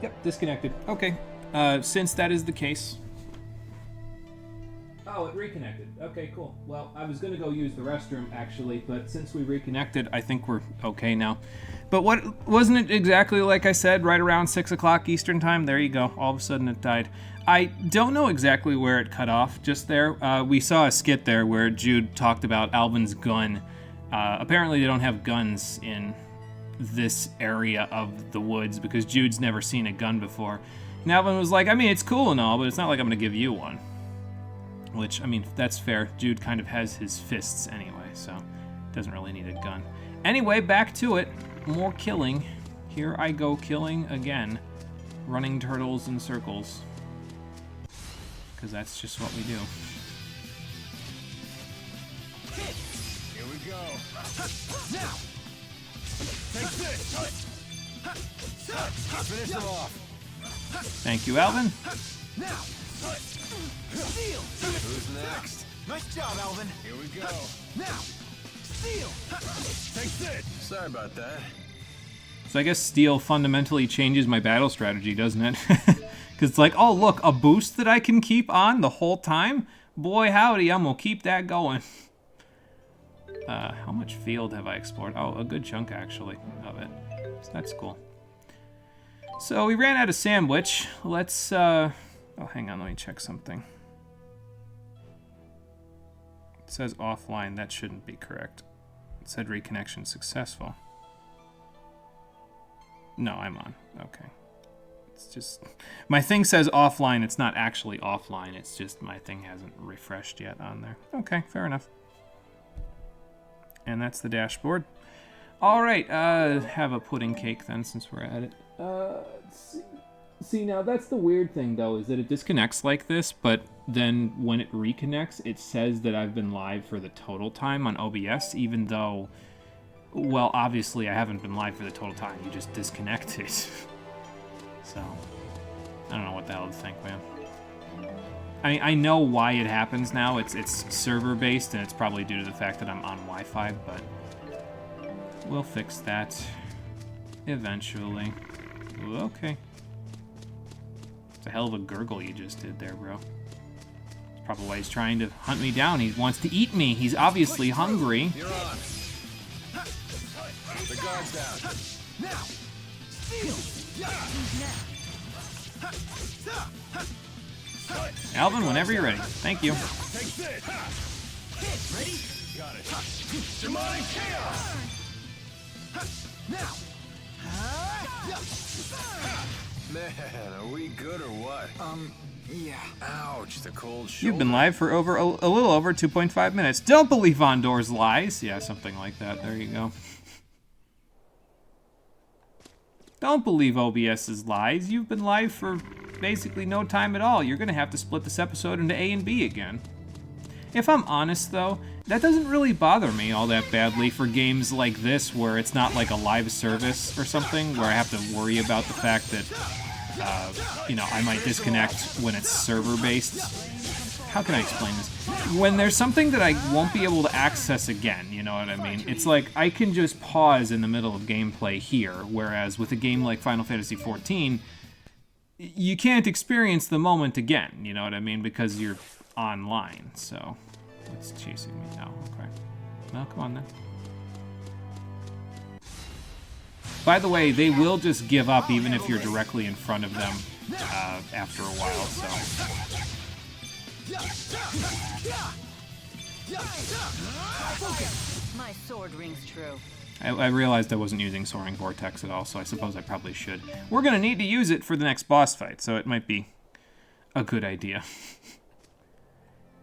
Yep, disconnected. Okay. Since that is the case... Oh, it reconnected. Okay, cool. Well, I was going to go use the restroom, actually, but since we reconnected, I think we're okay now. But wasn't it exactly like I said, right around 6 o'clock Eastern time? There you go. All of a sudden it died. I don't know exactly where it cut off just there. We saw a skit there where Jude talked about Alvin's gun. Apparently they don't have guns in this area of the woods because Jude's never seen a gun before. And Alvin was like, I mean, it's cool and all, but it's not like I'm going to give you one. Which, I mean, that's fair. Jude kind of has his fists anyway, so doesn't really need a gun. Anyway, back to it. More killing. Here I go killing again. Running turtles in circles. Because that's just what we do. Here we go. Now! Take this! Finish them off. Thank you, Alvin. Now! Steal! Who's next? Nice job, Alvin. Here we go. Now! Steal! Take this! Sorry about that. So I guess Steel fundamentally changes my battle strategy, doesn't it? Because it's like, oh, look, a boost that I can keep on the whole time? Boy, howdy, I'm going to keep that going. How much field have I explored? Oh, a good chunk, actually, of it. So that's cool. So we ran out of sandwich. Let's, oh, hang on, let me check something. It says offline. That shouldn't be correct. It said reconnection successful. No, I'm on. Okay. It's just... My thing says offline. It's not actually offline. It's just my thing hasn't refreshed yet on there. Okay, fair enough. And that's the dashboard. All right, have a pudding cake then, since we're at it. Let's see, now that's the weird thing, though, is that it disconnects like this, but then when it reconnects, it says that I've been live for the total time on OBS, even though, well, obviously I haven't been live for the total time. You just disconnected. So, I don't know what the hell to think, man. I know why it happens now. It's server-based, and it's probably due to the fact that I'm on Wi-Fi, but we'll fix that eventually. Okay. It's a hell of a gurgle you just did there, bro. That's probably why he's trying to hunt me down. He wants to eat me. He's obviously hungry. You're on. The guard's down. Now! Steal! Alvin, whenever you're ready. Thank you. Take this! Ready? Got it. Demonic chaos! Now! Man, are we good or what? Yeah. Ouch, the cold shoulder. You've been live for over a little over 2.5 minutes. Don't believe Ondor's lies. Yeah, something like that. There you go. Don't believe OBS's lies. You've been live for basically no time at all. You're going to have to split this episode into A and B again. If I'm honest, though, that doesn't really bother me all that badly for games like this where it's not like a live service or something where I have to worry about the fact that, you know, I might disconnect when it's server-based. How can I explain this? When there's something that I won't be able to access again, you know what I mean? It's like I can just pause in the middle of gameplay here, whereas with a game like Final Fantasy XIV, you can't experience the moment again, you know what I mean? Because you're online, so it's chasing me now. Okay. Well, come on then. By the way, they will just give up even if you're directly in front of them after a while, so... My sword rings true. I realized I wasn't using Soaring Vortex at all, so I suppose I probably should. We're going to need to use it for the next boss fight, so it might be a good idea.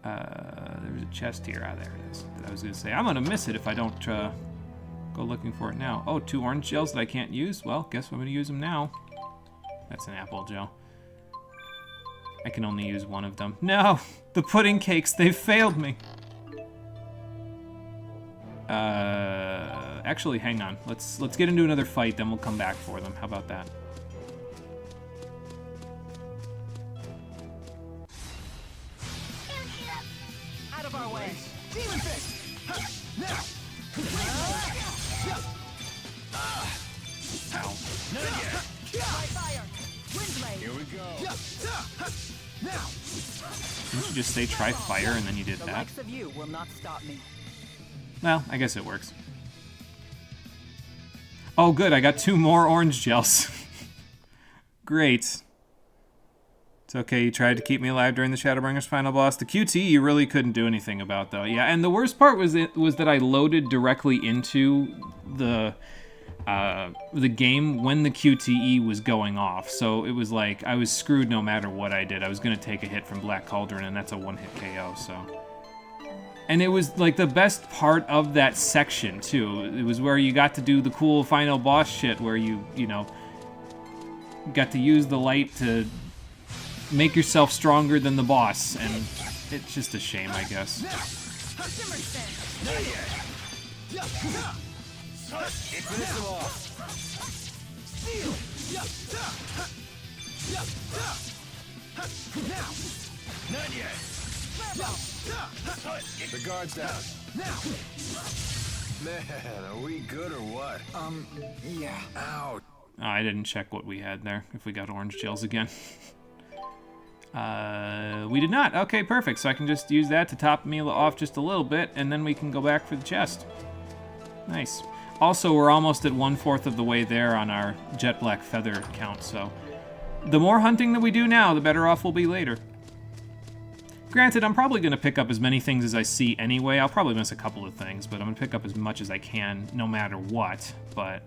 There's a chest here. Ah, there it is. I was going to say, I'm going to miss it if I don't go looking for it now. Oh, 2 orange gels that I can't use? Well, guess I'm going to use them now. That's an apple gel. I can only use one of them. No! The pudding cakes, they've failed me! Actually, hang on. Let's get into another fight, then we'll come back for them. How about that? Out of our way! Demon fist! Now! Ow. Not yet! My fire! Here we go. Now. Didn't you just say try fire and then you did The that? likes of you will not stop me. Well, I guess it works. Oh, good. I got 2 more orange gels. Great. It's okay. You tried to keep me alive during the Shadowbringers final boss. The QT you really couldn't do anything about, though. Yeah, and the worst part was that I loaded directly into the game when the QTE was going off. So it was like I was screwed no matter what I did. I was going to take a hit from Black Cauldron, and that's a one-hit KO, so... And it was like the best part of that section too. It was where you got to do the cool final boss shit where you know, got to use the light to make yourself stronger than the boss, and it's just a shame, I guess. Not yet. The guard's down. Man, are we good or what? Yeah. Ow. Oh, I didn't check what we had there, if we got orange gels again. We did not. Okay, perfect. So I can just use that to top Mila off just a little bit, and then we can go back for the chest. Nice. Also, we're almost at 1/4 of the way there on our jet black feather count, so... The more hunting that we do now, the better off we'll be later. Granted, I'm probably going to pick up as many things as I see anyway. I'll probably miss a couple of things, but I'm going to pick up as much as I can, no matter what. But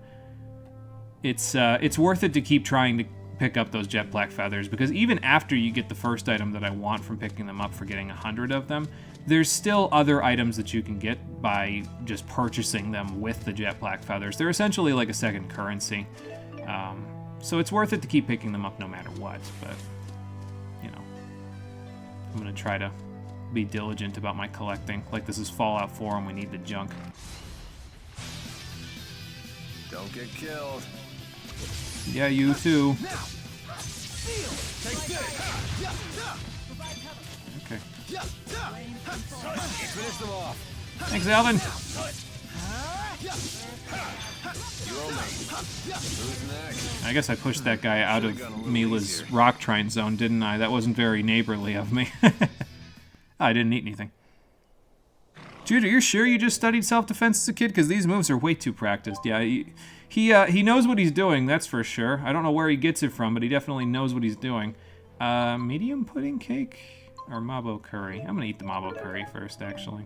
it's worth it to keep trying to pick up those jet black feathers, because even after you get the first item that I want from picking them up for getting 100 of them, there's still other items that you can get by just purchasing them with the jet black feathers. They're essentially like a second currency. So it's worth it to keep picking them up no matter what, but, you know. I'm going to try to be diligent about my collecting. Like this is Fallout 4 and we need the junk. Don't get killed. Yeah, you too. Okay. Finish them off. Thanks, Alvin. You owe me. Who's next? I guess I pushed that guy out of Mila's rock trine zone, didn't I? That wasn't very neighborly of me. I didn't eat anything. Jude, are you sure you just studied self-defense as a kid? Because these moves are way too practiced. Yeah, he knows what he's doing, that's for sure. I don't know where he gets it from, but he definitely knows what he's doing. Medium pudding cake or mabo curry? I'm gonna eat the mabo curry first, actually.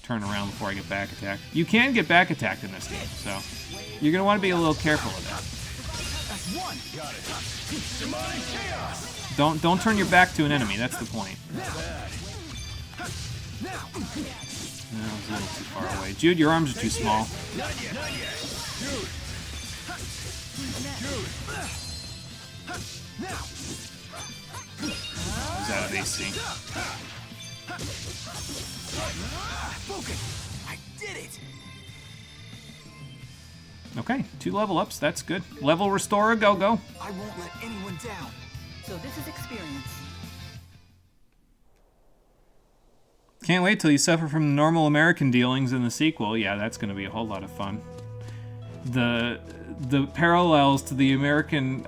Turn around before I get back attacked. You can get back attacked in this game, so you're gonna want to be a little careful of that. Don't turn your back to an enemy. That's the point. That was a little too far away. Jude, your arms are too small. He's out of AC. I did it. Okay, 2 level ups. That's good. Level restorer, go. I won't let anyone down. So this is experience. Can't wait till you suffer from the normal American dealings in the sequel. Yeah, that's going to be a whole lot of fun. The parallels to the American...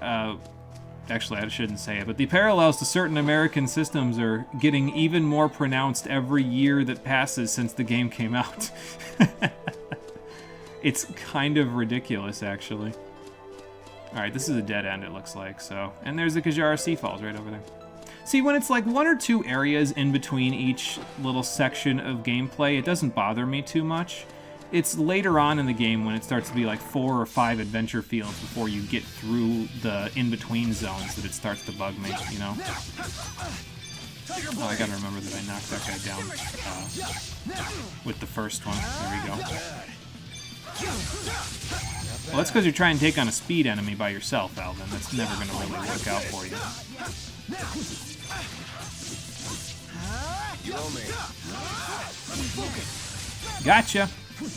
actually, I shouldn't say it, but the parallels to certain American systems are getting even more pronounced every year that passes since the game came out. It's kind of ridiculous, actually. Alright, this is a dead end, it looks like, so... And there's the Kajara Sea Falls right over there. See, when it's like 1 or 2 areas in between each little section of gameplay, it doesn't bother me too much. It's later on in the game when it starts to be like 4 or 5 adventure fields before you get through the in-between zones that it starts to bug me, you know? Oh, I gotta remember that I knocked that guy down with the first one. There we go. Well, that's because you're trying to take on a speed enemy by yourself, Alvin. That's never going to really work out for you. You owe me. Gotcha. Was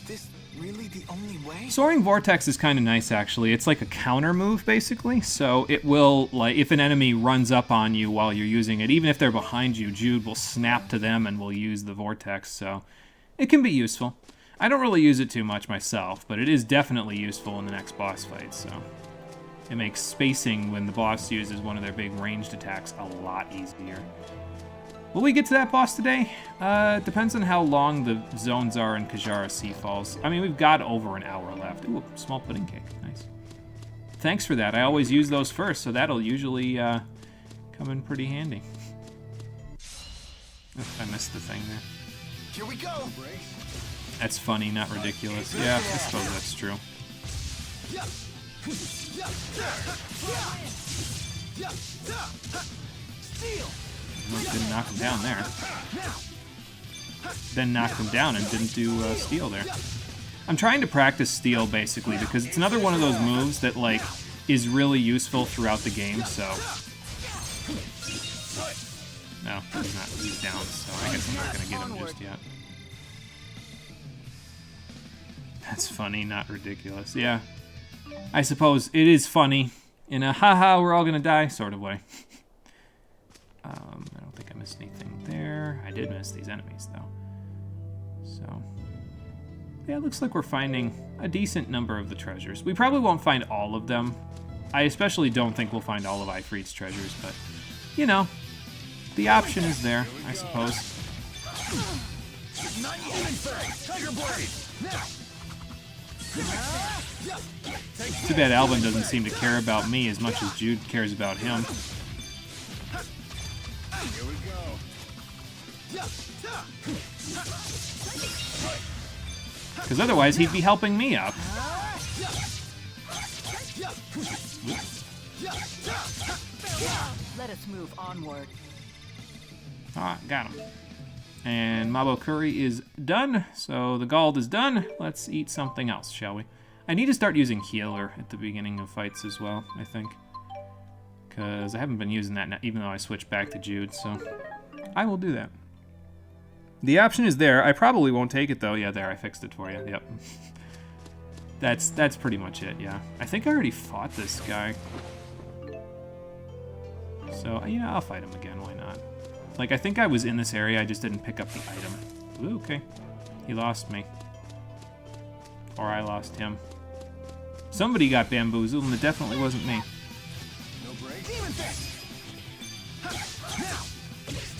this really the only way? Soaring Vortex is kind of nice, actually. It's like a counter move, basically. So it will, like, if an enemy runs up on you while you're using it, even if they're behind you, Jude will snap to them and will use the Vortex, so it can be useful. I don't really use it too much myself, but it is definitely useful in the next boss fight, so... It makes spacing when the boss uses one of their big ranged attacks a lot easier. Will we get to that boss today? It depends on how long the zones are in Kajara Sea Falls. I mean, we've got over an hour left. Ooh, small pudding cake. Nice. Thanks for that. I always use those first, so that'll usually come in pretty handy. Oof, I missed the thing there. Here we go. That's funny, not ridiculous. Yeah, I suppose that's true. Well, didn't knock him down there. Then knocked him down and didn't do steel there. I'm trying to practice steel basically because it's another one of those moves that like is really useful throughout the game. So no, he's not. He's down. So I guess I'm not gonna get him just yet. That's funny, not ridiculous. Yeah, I suppose it is funny in a haha we're all gonna die sort of way. I don't think I missed anything there. I did miss these enemies, though. So, yeah, it looks like we're finding a decent number of the treasures. We probably won't find all of them. I especially don't think we'll find all of Ifrit's treasures, but, you know, the option is there, I suppose. Too bad Alvin doesn't seem to care about me as much as Jude cares about him. Here we go. Because otherwise he'd be helping me up. Let us move onward. Ah, got him. And Mabo Curry is done, so the Gald is done. Let's eat something else, shall we? I need to start using Healer at the beginning of fights as well, I think. Because I haven't been using that now, even though I switched back to Jude, so I will do that. The option is there. I probably won't take it, though. Yeah, there, I fixed it for you. Yep. That's pretty much it, yeah. I think I already fought this guy. So, yeah, I'll fight him again. Why not? Like, I think I was in this area. I just didn't pick up the item. Ooh, okay. He lost me. Or I lost him. Somebody got bamboozled, and it definitely wasn't me. No break. Demon fist. Now.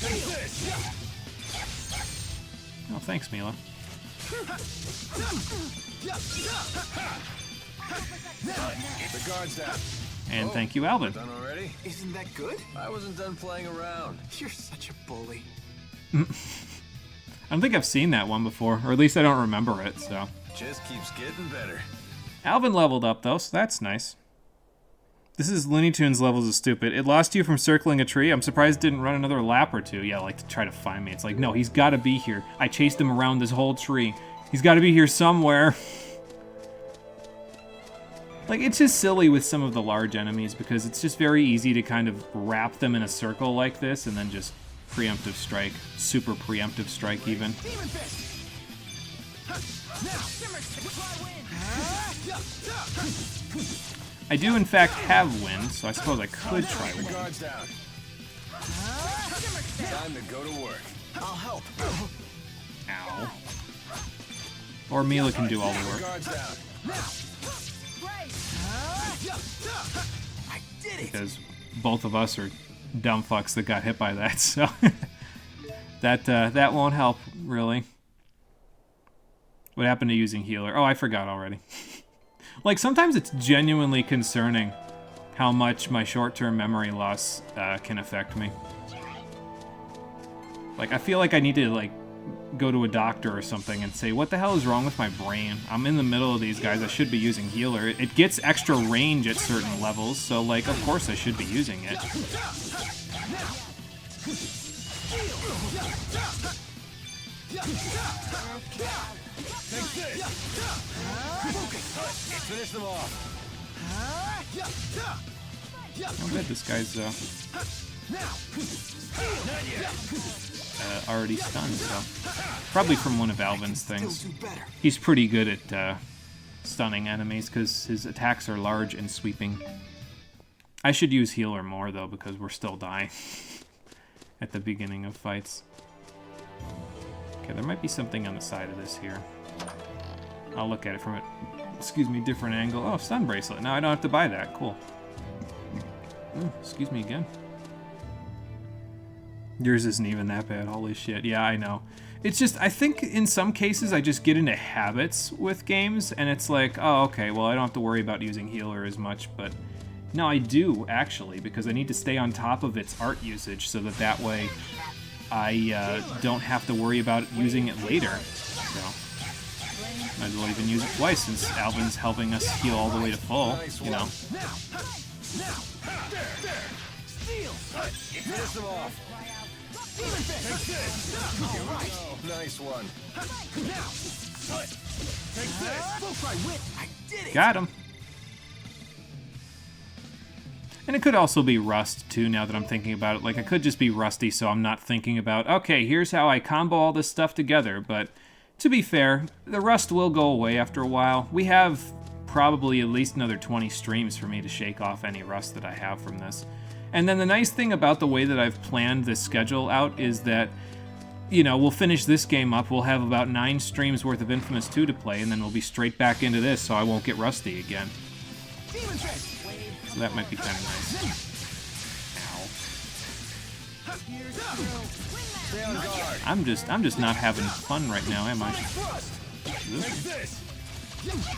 Take this. Oh, thanks, Mila. Keep the guards down. And thank you, Alvin. Done already? Isn't that good? I wasn't done playing around. You're such a bully. I don't think I've seen that one before, or at least I don't remember it, so. Just keeps getting better. Alvin leveled up, though, so that's nice. This is Looney Tunes levels of stupid. It lost you from circling a tree. I'm surprised it didn't run another lap or two. Yeah, like to try to find me. It's like, no, he's got to be here. I chased him around this whole tree. He's got to be here somewhere. Like, it's just silly with some of the large enemies because it's just very easy to kind of wrap them in a circle like this and then just preemptive strike. Super preemptive strike, even. I do, in fact, have wind, so I suppose I could try wind. Guards down. Time to go to work. I'll help. Ow. Or Mila can do all the work. Guards down. I did it. Because both of us are dumb fucks that got hit by that, so that won't help, really. What happened to using healer? Oh, I forgot already. Like, sometimes it's genuinely concerning how much my short-term memory loss can affect me. Like, I feel like I need to, like, go to a doctor or something and say, what the hell is wrong with my brain? I'm in the middle of these guys. I should be using healer. It gets extra range at certain levels, so, like, of course I should be using it. Finish them off. Oh, good. This guy's already stunned, so probably from one of Alvin's things. He's pretty good at stunning enemies because his attacks are large and sweeping. I should use healer more though because we're still dying at the beginning of fights. Okay, there might be something on the side of this here. I'll look at it from a, excuse me, different angle. Oh, stun bracelet. Now I don't have to buy that. Cool. Ooh, excuse me again. Yours isn't even that bad. Holy shit. Yeah, I know. It's just, I think in some cases I just get into habits with games, and it's like, oh, okay, well, I don't have to worry about using healer as much, but no, I do, actually, because I need to stay on top of its art usage so that way I don't have to worry about using it later. So, might as well even use it twice since Alvin's helping us heal all the way to full, you know. Finish them off. Nice one. Got him. And it could also be rust, too, now that I'm thinking about it. Like, I could just be rusty, so I'm not thinking about, okay, here's how I combo all this stuff together. But, to be fair, the rust will go away after a while. We have probably at least another 20 streams for me to shake off any rust that I have from this. And then the nice thing about the way that I've planned this schedule out is that, you know, we'll finish this game up, we'll have about 9 streams worth of Infamous 2 to play, and then we'll be straight back into this, so I won't get rusty again. So that might be kind of nice. Ow. I'm just not having fun right now, am I?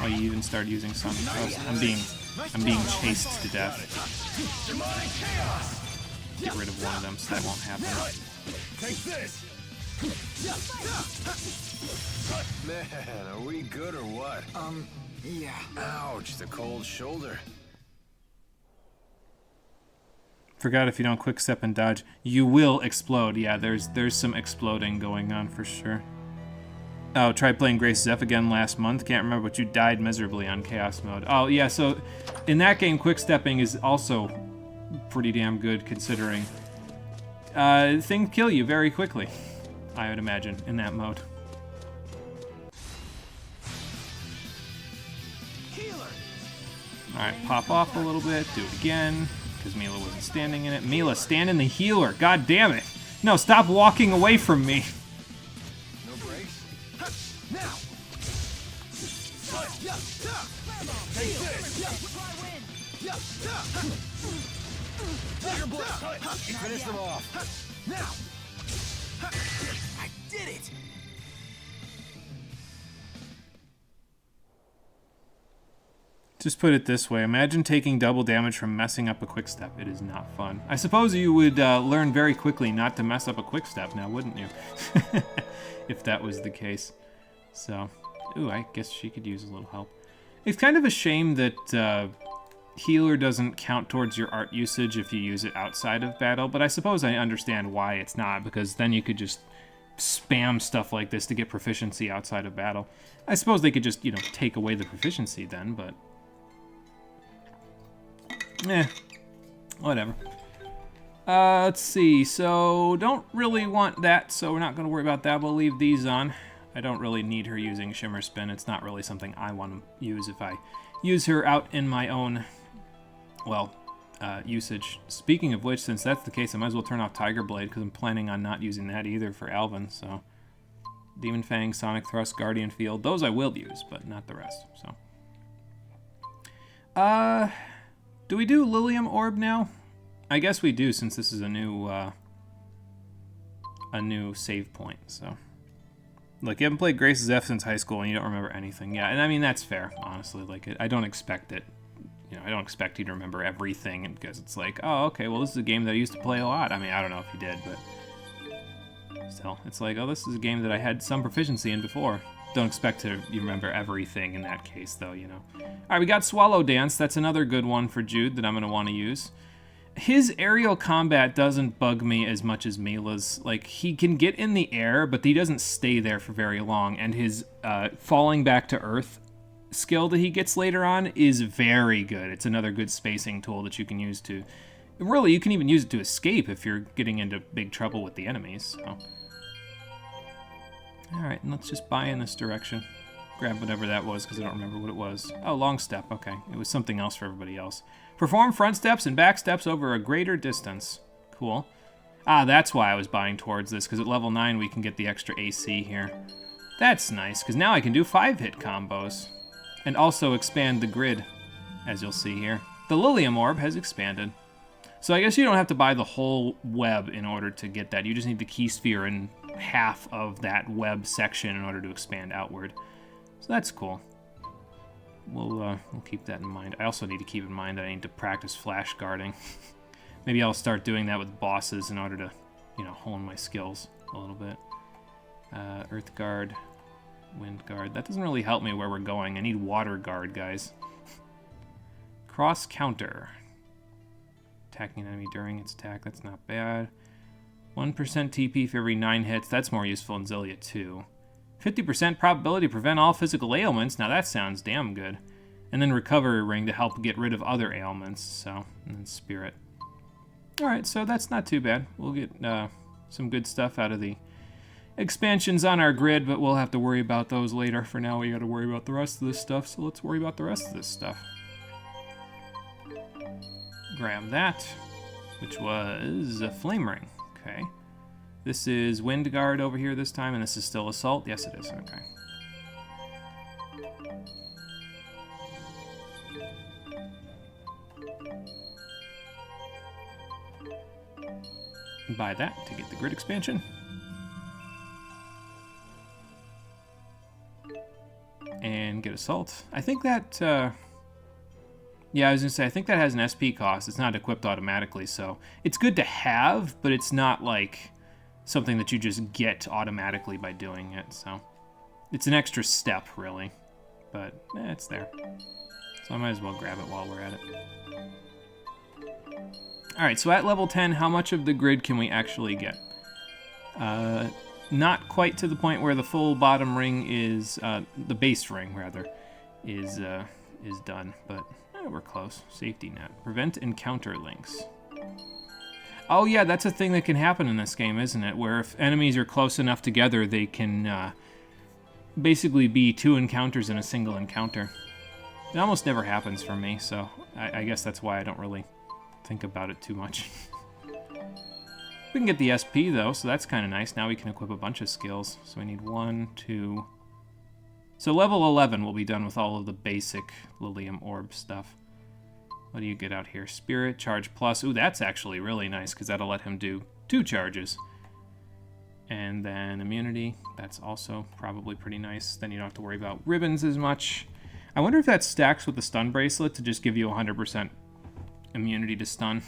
Oh, you even started using Sonic Thrust. I'm being chased to death. Get rid of one of them so that won't happen. Man, are we good or what? Yeah. Ouch, the cold shoulder. Forgot if you don't quick step and dodge, you will explode. Yeah, there's some exploding going on for sure. Oh, tried playing Grace Zeph again last month. Can't remember, but you died miserably on Chaos Mode. Oh, yeah, so in that game, quick stepping is also pretty damn good considering things kill you very quickly, I would imagine, in that mode. Alright, pop off a little bit, do it again, because Mila wasn't standing in it. Mila, stand in the healer, god damn it! No, stop walking away from me! No breaks? Now. Finish them off. Now. I did it. Just put it this way, imagine taking double damage from messing up a quick step. It is not fun. I suppose you would learn very quickly not to mess up a quick step now, wouldn't you? If that was the case. So, ooh, I guess she could use a little help. It's kind of a shame that healer doesn't count towards your art usage if you use it outside of battle, but I suppose I understand why it's not, because then you could just spam stuff like this to get proficiency outside of battle. I suppose they could just, you know, take away the proficiency then, but... eh, whatever. Let's see, so don't really want that, so we're not going to worry about that. We'll leave these on. I don't really need her using Shimmer Spin. It's not really something I want to use if I use her out in my own, well, usage. Speaking of which, since that's the case, I might as well turn off Tiger Blade, because I'm planning on not using that either for Alvin, so... Demon Fang, Sonic Thrust, Guardian Field, those I will use, but not the rest, so... do we do Lilium Orb now? I guess we do, since this is a new save point, so... Look, you haven't played Grace's F since high school and you don't remember anything. Yeah, and I mean, that's fair, honestly. Like, I don't expect it. You know, I don't expect you to remember everything because it's like, oh, okay, well, this is a game that I used to play a lot. I mean, I don't know if you did, but still, it's like, oh, this is a game that I had some proficiency in before. Don't expect you remember everything in that case, though, you know. All right, we got Swallow Dance. That's another good one for Jude that I'm going to want to use. His aerial combat doesn't bug me as much as Mila's. Like, he can get in the air, but he doesn't stay there for very long. And his falling back to earth skill that he gets later on is very good. It's another good spacing tool that you can use to... Really, you can even use it to escape if you're getting into big trouble with the enemies. So. Alright, and let's just buy in this direction. Grab whatever that was, because I don't remember what it was. Oh, long step. Okay, it was something else for everybody else. Perform front steps and back steps over a greater distance. Cool. Ah, that's why I was buying towards this, because at level 9 we can get the extra AC here. That's nice, because now I can do 5-hit combos. And also expand the grid, as you'll see here. The Lilium Orb has expanded. So I guess you don't have to buy the whole web in order to get that. You just need the key sphere in half of that web section in order to expand outward. So that's cool. We'll keep that in mind. I also need to keep in mind that I need to practice flash guarding. Maybe I'll start doing that with bosses in order to, you know, hone my skills a little bit. Earth Guard, Wind Guard. That doesn't really help me where we're going. I need Water Guard, guys. Cross Counter. Attacking an enemy during its attack. That's not bad. 1% TP for every 9 hits. That's more useful in Xillia, too. 50% probability to prevent all physical ailments. Now that sounds damn good. And then Recovery Ring to help get rid of other ailments. So, and then Spirit. Alright, so that's not too bad. We'll get some good stuff out of the expansions on our grid, but we'll have to worry about those later. For now, we gotta worry about the rest of this stuff, so let's worry about the rest of this stuff. Grab that, which was a Flame Ring. Okay. This is Wind Guard over here this time, and this is still Assault? Yes, it is. Okay. Buy that to get the grid expansion. And get Assault. I think that, yeah, I was gonna say, I think that has an SP cost. It's not equipped automatically, so it's good to have, but it's not like something that you just get automatically by doing it, so it's an extra step, really, but it's there. So I might as well grab it while we're at it. Alright, so at level 10, how much of the grid can we actually get? Not quite to the point where the full bottom ring is, the base ring, rather, is done, but we're close. Safety net. Prevent encounter links. Oh yeah, that's a thing that can happen in this game, isn't it? Where if enemies are close enough together, they can basically be 2 encounters in a single encounter. It almost never happens for me, so I guess that's why I don't really think about it too much. We can get the SP, though, so that's kind of nice. Now we can equip a bunch of skills. So we need 1, 2... So level 11 will be done with all of the basic Lilium Orb stuff. What do you get out here? Spirit, Charge Plus. Ooh, that's actually really nice, because that'll let him do 2 charges. And then Immunity. That's also probably pretty nice. Then you don't have to worry about ribbons as much. I wonder if that stacks with the Stun Bracelet to just give you 100% immunity to stun.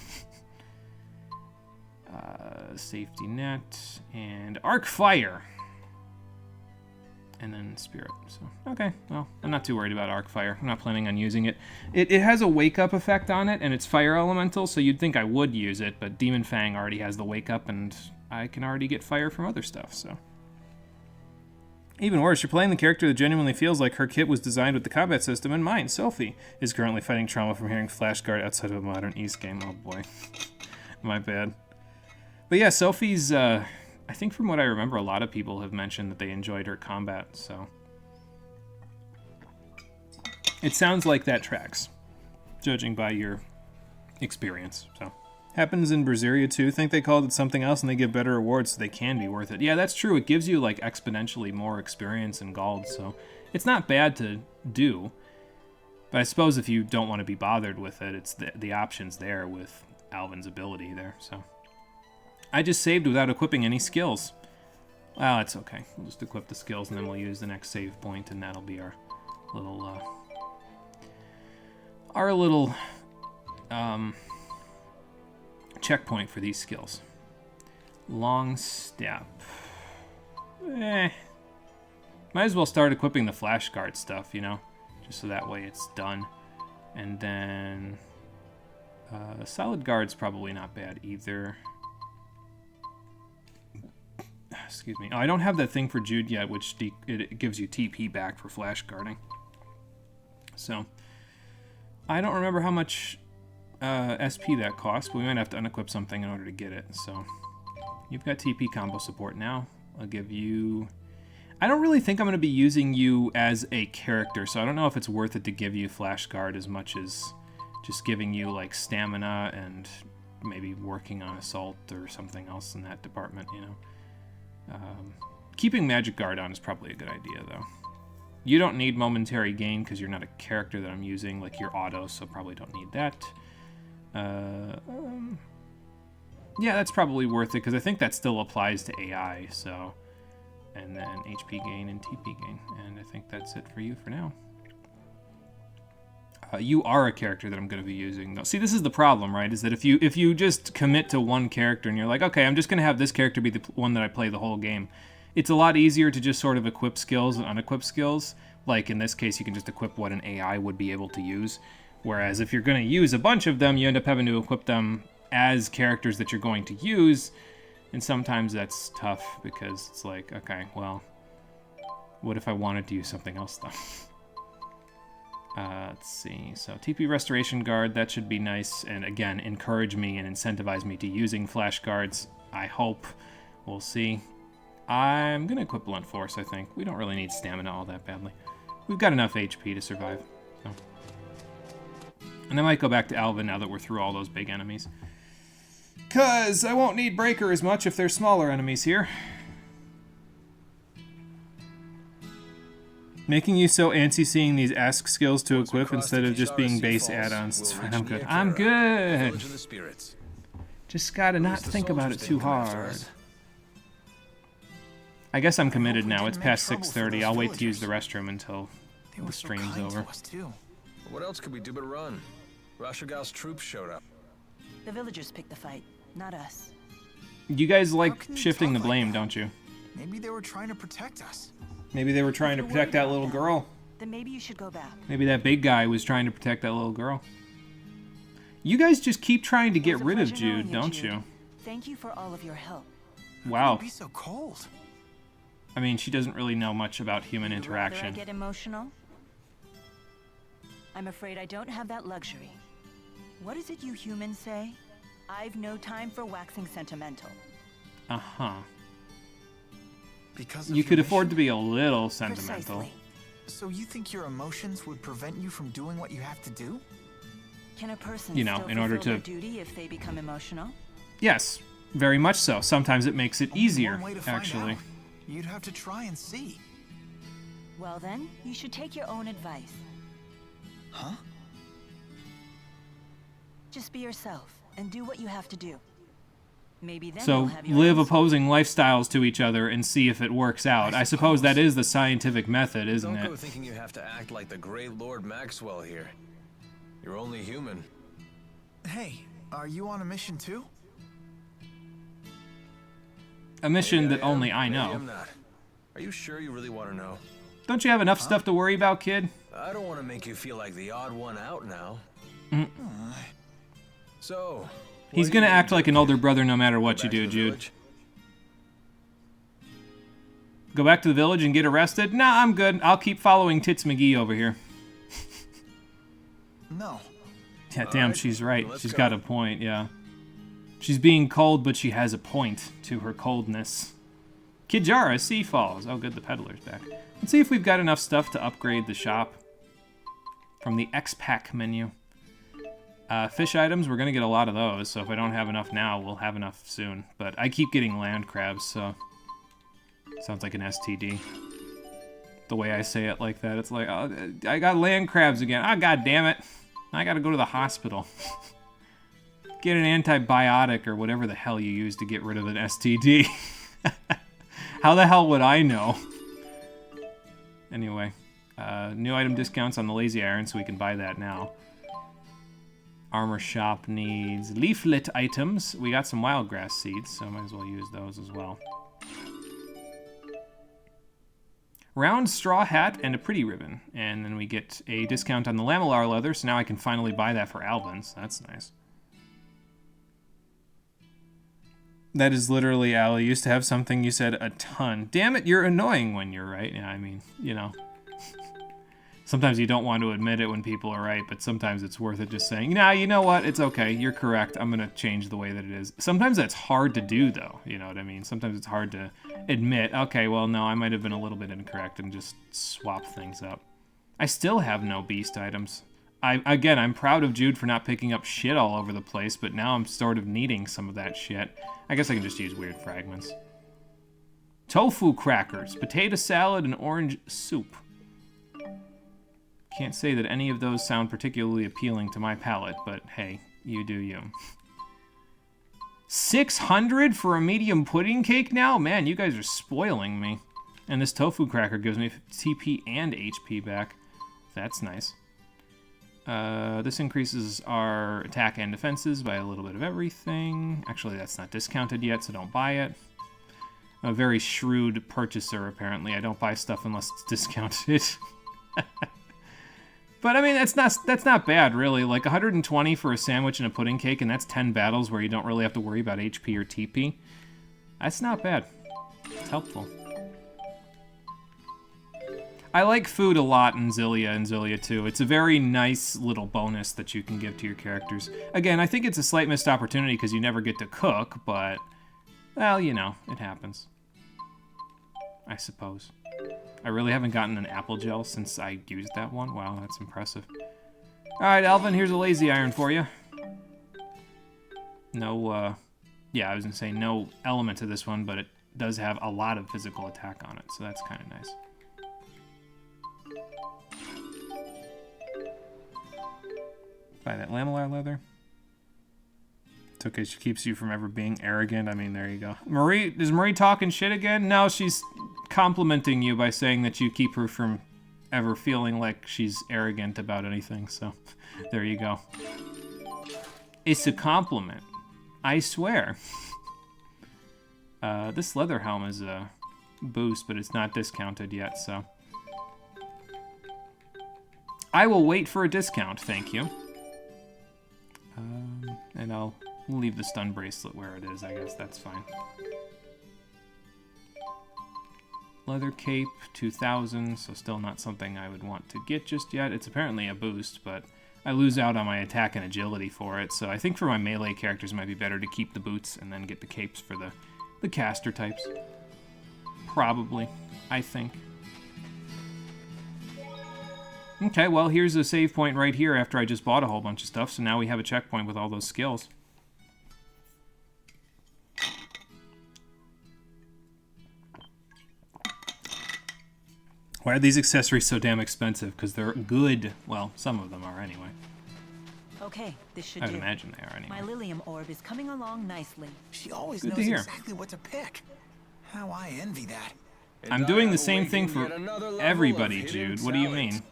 Safety Net, and Arc Fire. And then Spirit. So, okay, well, I'm not too worried about Arc Fire. I'm not planning on using it. It has a wake-up effect on it, and it's Fire Elemental, so you'd think I would use it, but Demon Fang already has the wake-up, and I can already get fire from other stuff, so. Even worse, you're playing the character that genuinely feels like her kit was designed with the combat system in mind. Sophie is currently fighting trauma from hearing Flash Guard outside of a modern East game. Oh boy. My bad. But yeah, Sophie's, I think from what I remember, a lot of people have mentioned that they enjoyed her combat, so. It sounds like that tracks, judging by your experience, so. Happens in Berseria too. Think they called it something else and they give better rewards so they can be worth it. Yeah, that's true. It gives you like exponentially more experience and gold, so it's not bad to do. But I suppose if you don't want to be bothered with it, it's the options there with Alvin's ability there, so. I just saved without equipping any skills. Well, that's okay. We'll just equip the skills and then we'll use the next save point, and that'll be our little checkpoint for these skills. Long step. Might as well start equipping the Flash Guard stuff, you know? Just so that way it's done. And then Solid Guard's probably not bad either. Excuse me. Oh, I don't have that thing for Jude yet, which it gives you TP back for Flash Guarding. So, I don't remember how much SP that costs, but we might have to unequip something in order to get it. So, you've got TP combo support now. I'll give you... I don't really think I'm going to be using you as a character, so I don't know if it's worth it to give you Flash Guard as much as just giving you, like, stamina and maybe working on Assault or something else in that department, you know. Keeping Magic Guard on is probably a good idea, though. You don't need momentary gain because you're not a character that I'm using, like your auto, so probably don't need that. Yeah, that's probably worth it because I think that still applies to AI, so... And then HP gain and TP gain, and I think that's it for you for now. You are a character that I'm going to be using, though. See, this is the problem, right? Is that if you just commit to one character and you're like, okay, I'm just going to have this character be the one that I play the whole game, it's a lot easier to just sort of equip skills and unequip skills. Like, in this case, you can just equip what an AI would be able to use. Whereas if you're going to use a bunch of them, you end up having to equip them as characters that you're going to use. And sometimes that's tough because it's like, okay, well, what if I wanted to use something else, though? Let's see. So TP Restoration Guard, that should be nice. And again, encourage me and incentivize me to using flash guards. I hope. We'll see. I'm going to equip Blunt Force, I think. We don't really need stamina all that badly. We've got enough HP to survive. So. And I might go back to Alvin now that we're through all those big enemies. Because I won't need Breaker as much if there's smaller enemies here. Making you so antsy seeing these ask skills to equip instead of just being base add-ons. It's fine, I'm good. I'm good! Just gotta not think about it too hard. I guess I'm committed now. It's past 6:30. I'll wait to use the restroom until the stream's over. What else could we do but run? Rashogal's troops showed up. The villagers picked the fight, not us. You guys like shifting the blame, don't you? Maybe they were trying to protect us. Maybe they were trying to protect that little girl. Then maybe you should go back. Maybe that big guy was trying to protect that little girl. You guys just keep trying to get rid of Jude, don't you? Thank you for all of your help. Wow. Be so cold. I mean, she doesn't really know much about human interaction. I get emotional? I'm afraid I don't have that luxury. What is it you humans say? I've no time for waxing sentimental. Uh-huh. Because of You could your afford to mission? be a little sentimental. Precisely. So you think your emotions would prevent you from doing what you have to do? Can a person You know, still in order fulfill to- their duty if they become emotional? Yes, very much so. Sometimes it makes it Only easier, one way to find actually. out. You'd have to try and see. Well then, you should take your own advice. Huh? Just be yourself and do what you have to do. Maybe then So you'll have your live answer. opposing lifestyles to each other and see if it works out. I suppose that is the scientific method, isn't Don't go it? thinking you have to act like the great Lord Maxwell here. You're only human. Hey, are you on a mission too? A mission Maybe that I am, only I maybe know. I'm not. Are you sure you really want to know? Don't you have enough stuff to worry about, kid? I don't want to make you feel like the odd one out now. So, He's gonna act like an older brother no matter what you do, Jude. Go back to the village and get arrested? Nah, I'm good. I'll keep following Tits McGee over here. No. Yeah, damn, right, she's right. let's She's go. got a point, yeah. She's being cold, but she has a point to her coldness. Kijara, Sea Falls. Oh, good, the peddler's back. Let's see if we've got enough stuff to upgrade the shop. From the X-Pack menu. Fish items, we're gonna get a lot of those, so if I don't have enough now, we'll have enough soon. But I keep getting land crabs, so... Sounds like an STD. The way I say it like that, it's like, oh, I got land crabs again. Ah, god damn it. I gotta go to the hospital. Get an antibiotic or whatever the hell you use to get rid of an STD. How the hell would I know? Anyway, new item discounts on the Lazy Iron, so we can buy that now. Armor shop needs leaflet items. We got some wild grass seeds, so might as well use those as well. Round straw hat and a pretty ribbon. And then we get a discount on the lamellar leather, so now I can finally buy that for Alvin, so that's nice. That is literally, Al, you used to have something you said a ton. Damn it, you're annoying when you're right. Yeah, I mean, you know. Sometimes you don't want to admit it when people are right, but sometimes it's worth it just saying, nah, you know what, it's okay, you're correct, I'm gonna change the way that it is. Sometimes that's hard to do, though, you know what I mean? Sometimes it's hard to admit, okay, well, no, I might have been a little bit incorrect and just swap things up. I still have no beast items. Again, I'm proud of Jude for not picking up shit all over the place, but now I'm sort of needing some of that shit. I guess I can just use weird fragments. Tofu crackers, potato salad, and orange soup. Can't say that any of those sound particularly appealing to my palate, but hey, you do you. 600 for a medium pudding cake now? Man, you guys are spoiling me. And this tofu cracker gives me TP and HP back. That's nice. This increases our attack and defenses by a little bit of everything. Actually, that's not discounted yet, so don't buy it. A very shrewd purchaser, apparently. I don't buy stuff unless it's discounted. But I mean, that's not bad, really. Like 120 for a sandwich and a pudding cake, and that's 10 battles where you don't really have to worry about HP or TP. That's not bad. It's helpful. I like food a lot in Xillia and Xillia 2. It's a very nice little bonus that you can give to your characters. Again, I think it's a slight missed opportunity because you never get to cook, but, well, you know, it happens. I suppose. I really haven't gotten an apple gel since I used that one. Wow, that's impressive. Alright, Alvin, here's a lazy iron for you. No, yeah, I was gonna say no element to this one, but it does have a lot of physical attack on it, so that's kind of nice. Buy that lamellar leather. It's okay, she keeps you from ever being arrogant. I mean, there you go. Marie, is Marie talking shit again? No, she's complimenting you by saying that you keep her from ever feeling like she's arrogant about anything, so there you go. It's a compliment. I swear. This leather helm is a boost, but it's not discounted yet, so. I will wait for a discount, thank you. And I'll leave the stun bracelet where it is, I guess that's fine. Leather cape, 2,000, so still not something I would want to get just yet. It's apparently a boost, but I lose out on my attack and agility for it, so I think for my melee characters it might be better to keep the boots and then get the capes for the caster types. Probably, I think. Okay, well, here's a save point right here after I just bought a whole bunch of stuff, so now we have a checkpoint with all those skills. Why are these accessories so damn expensive? Because they're good. Well, some of them are anyway. Okay, this should I would do. imagine they are anyway. My Lilium orb is coming along nicely. She always Good knows to hear. exactly what to pick. How I envy that. I'm doing the same thing for everybody, Jude. What do you mean?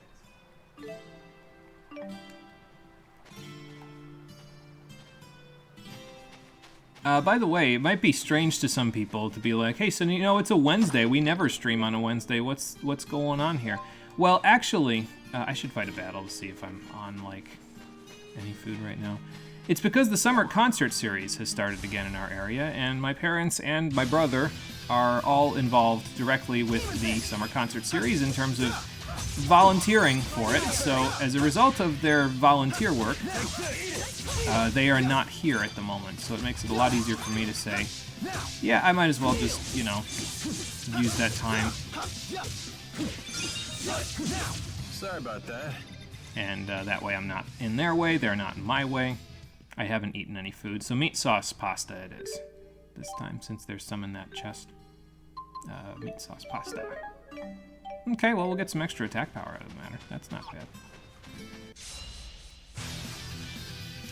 By the way, it might be strange to some people to be like, hey, so you know, it's a Wednesday. We never stream on a Wednesday. What's going on here? Well, actually, I should fight a battle to see if I'm on, like, any food right now. It's because the summer concert series has started again in our area, and my parents and my brother are all involved directly with the summer concert series in terms of volunteering for it. So as a result of their volunteer work, they are not here at the moment, so it makes it a lot easier for me to say, yeah, I might as well just, you know, use that time. Sorry about that. And that way I'm not in their way, they're not in my way. I haven't eaten any food, so meat sauce pasta it is this time, since there's some in that chest. Meat sauce pasta. Okay, well, we'll get some extra attack power out of the matter. That's not bad.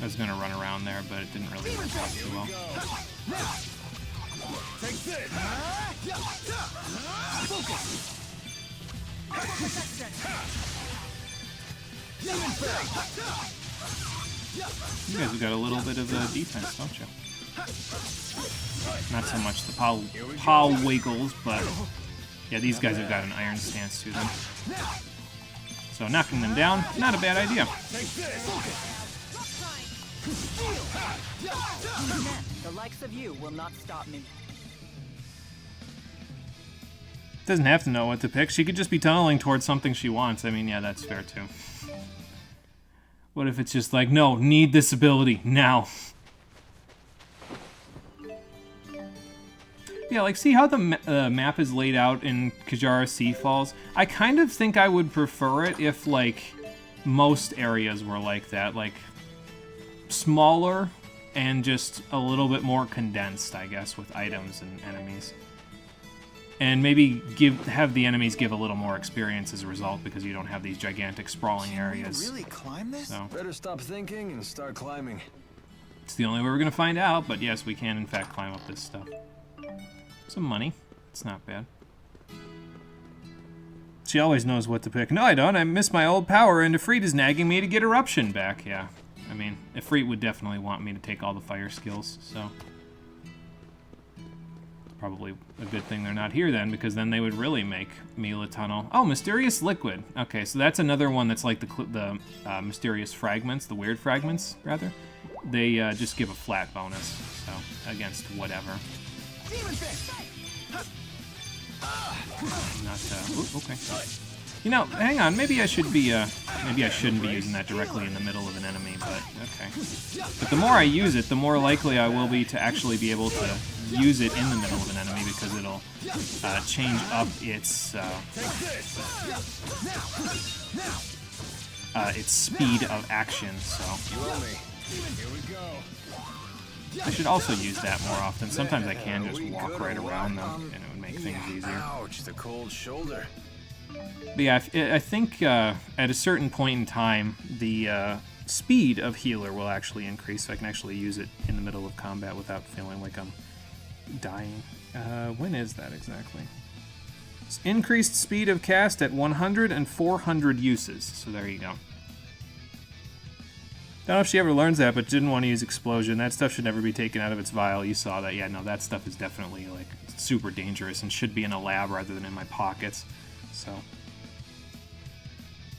I was gonna run around there, but it didn't really work out too well. Take this. You guys have got a little bit of defense, don't you? Not so much the pow wiggles, but yeah, these guys have got an iron stance to them. So knocking them down, not a bad idea. The likes of you will not stop me. Doesn't have to know what to pick. She could just be tunneling towards something she wants. I mean, yeah, that's fair too. What if it's just like, no, need this ability now? Yeah, like, see how the map is laid out in Kajara Sea Falls? I kind of think I would prefer it if, like, most areas were like that. Like, smaller and just a little bit more condensed, I guess, with items and enemies. And maybe have the enemies give a little more experience as a result, because you don't have these gigantic sprawling areas. Can we really climb this? So Better stop thinking and start climbing. it's the only way we're gonna find out, but yes, we can in fact climb up this stuff. Some money. It's not bad. She always knows what to pick. No, I don't. I miss my old power, and Ifrit is nagging me to get Eruption back. Yeah. I mean, Ifrit would definitely want me to take all the fire skills, so... Probably a good thing they're not here then, because then they would really make Mila Tunnel. Oh, Mysterious Liquid. Okay, so that's another one that's like the Mysterious Fragments, the Weird Fragments, rather. They just give a flat bonus, so, against whatever. Not, ooh, okay. You know, hang on, maybe I should be, maybe I shouldn't be using that directly in the middle of an enemy, but okay. But the more I use it, the more likely I will be to actually be able to use it in the middle of an enemy, because it'll change up its speed of action, so. I should also use that more often. Sometimes I can just walk right around them, and it would make things easier. Ouch, the cold shoulder. But yeah, I think at a certain point in time, the speed of Healer will actually increase, so I can actually use it in the middle of combat without feeling like I'm dying. When is that exactly? It's increased speed of cast at 100 and 400 uses, so there you go. Don't know if she ever learns that, but didn't want to use Explosion. That stuff should never be taken out of its vial. You saw that. Yeah, no, that stuff is definitely, like, super dangerous and should be in a lab rather than in my pockets. So,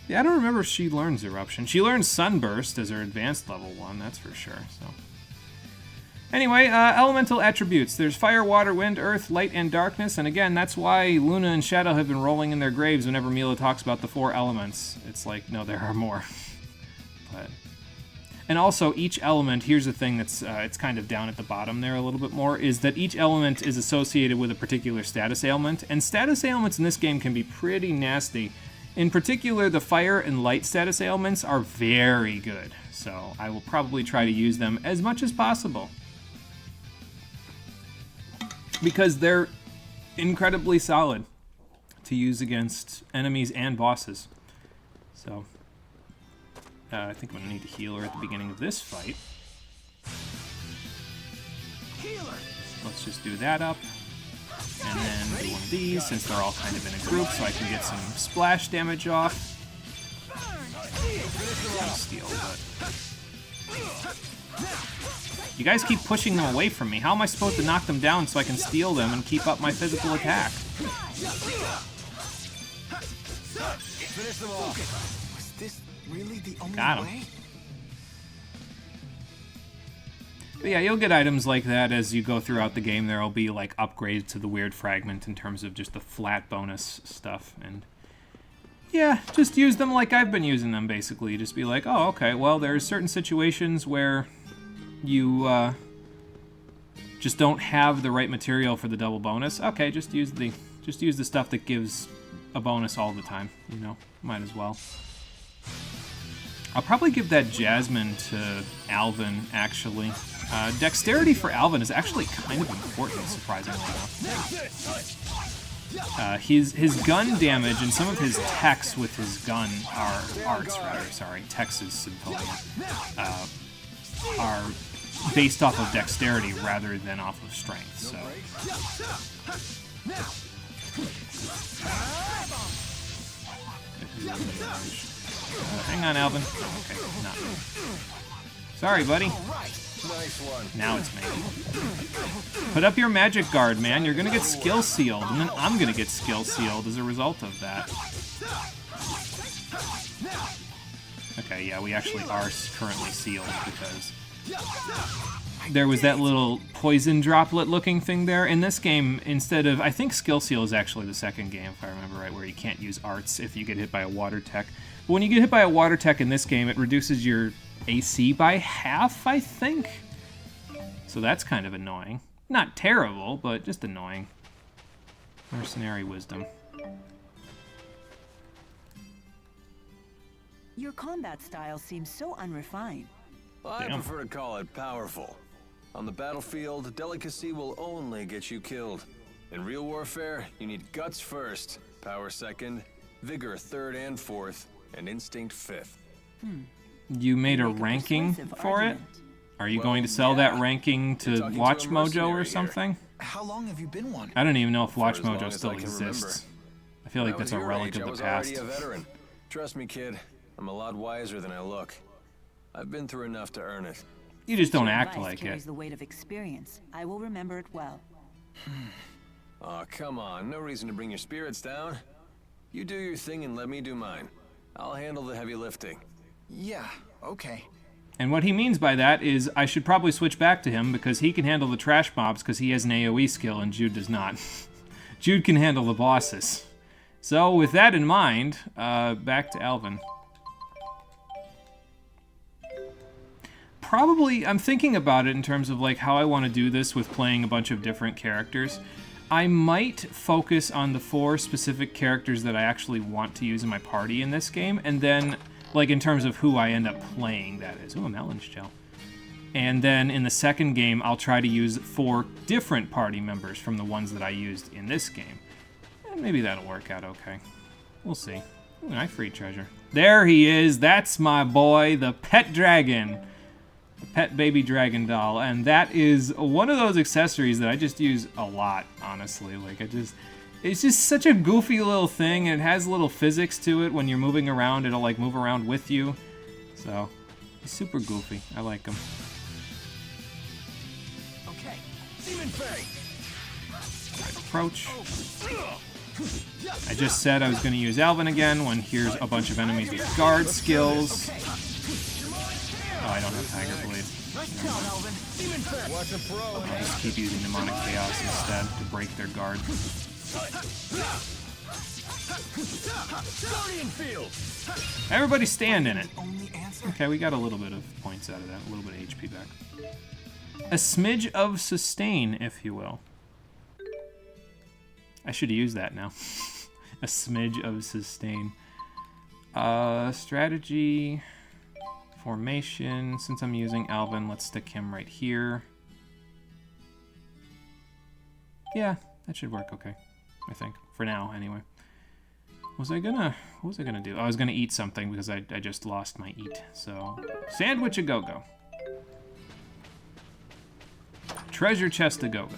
yeah, I don't remember if she learns Eruption. She learns Sunburst as her advanced level 1, that's for sure. So, anyway, elemental attributes. There's fire, water, wind, earth, light, and darkness. And again, that's why Luna and Shadow have been rolling in their graves whenever Mila talks about the 4 elements. It's like, no, there are more. But... And also, each element, here's the thing that's, it's kind of down at the bottom there a little bit more, is that each element is associated with a particular status ailment, and status ailments in this game can be pretty nasty. In particular, the fire and light status ailments are very good, so I will probably try to use them as much as possible. Because they're incredibly solid to use against enemies and bosses. So... I think I'm going to need to heal her at the beginning of this fight. Let's just do that up. And then do one of these, since they're all kind of in a group, so I can get some splash damage off. Steal, but... You guys keep pushing them away from me. how am I supposed to knock them down so I can steal them and keep up my physical attack? Finish them off. Was this really the only Got him. way? But yeah, you'll get items like that as you go throughout the game. There'll be like upgrades to the weird fragment in terms of just the flat bonus stuff. And yeah, just use them like I've been using them, basically. Just be like, oh, okay, well, there's certain situations where you just don't have the right material for the double bonus. Okay, just use the stuff that gives a bonus all the time, you know, might as well. I'll probably give that Jasmine to Alvin, actually. Dexterity for Alvin is actually kind of important, surprisingly enough. His gun damage and some of his techs with his gun techs is Symphonia, are based off of dexterity rather than off of strength, so... hang on, Alvin. Okay, not me. Sorry, buddy. Nice one. Now it's me. Put up your magic guard, man. You're gonna get skill sealed, and then I'm gonna get skill sealed as a result of that. Okay, yeah, we actually are currently sealed because there was that little poison droplet looking thing there. In this game, instead of... I think skill seal is actually the second game, if I remember right, where you can't use arts if you get hit by a water tech. But when you get hit by a water tech in this game, it reduces your AC by half, I think? So that's kind of annoying. Not terrible, but just annoying. Mercenary wisdom. Your combat style seems so unrefined. I Damn. prefer to call it powerful. On the battlefield, delicacy will only get you killed. In real warfare, you need guts first, power second, vigor third and fourth, and instinct fifth. You made a Make a ranking persuasive for it? argument. Are you Well, going to sell that yeah. ranking to You're talking to Watch a Mojo mercenary or here. something? How long have you been one? I don't even know if For Watch as long Mojo as still I can exists. remember. I feel like When I that's was a your relic age, of I the was past. already a veteran. Trust me, kid. I'm a lot wiser than I look. I've been through enough to earn it. You just don't Your act advice like carries it. the weight of experience. I will remember it well. Aw, come on. No reason to bring your spirits down. You do your thing and let me do mine. I'll handle the heavy lifting. Yeah, okay. And what he means by that is I should probably switch back to him because he can handle the trash mobs because he has an AoE skill and Jude does not. Jude can handle the bosses. So with that in mind, back to Alvin. Probably, I'm thinking about it in terms of like how I want to do this with playing a bunch of different characters. I might focus on the 4 specific characters that I actually want to use in my party in this game, and then, like, in terms of who I end up playing, that is. Ooh, a melon shell. And then in the second game, I'll try to use 4 different party members from the ones that I used in this game. And maybe that'll work out okay. We'll see. Ooh, I free treasure. There he is. That's my boy, the pet dragon. The pet baby dragon doll. And that is one of those accessories that I just use a lot, honestly. Like, it's just such a goofy little thing, and it has little physics to it. When you're moving around, it'll, like, move around with you. So, he's super goofy. I like him. Okay. Demon Fang! Approach. I just said I was going to use Alvin again when here's a bunch of enemies with guard skills. Oh, I don't have Tiger Blade. Nice job, Alvin. Demon Fang! Watch a pro. I'll just keep using Demonic Chaos instead to break their guard. Guardian Field! Everybody stand in it. Only answer? Okay, we got a little bit of points out of that, a little bit of HP back. A smidge of sustain, if you will. I should use that now. A smidge of sustain. Strategy, formation. Since I'm using Alvin, let's stick him right here. Yeah, that should work okay, I think. For now, anyway. What was I gonna do? I was gonna eat something because I just lost my eat. So, sandwich a go-go. Treasure chest a go-go.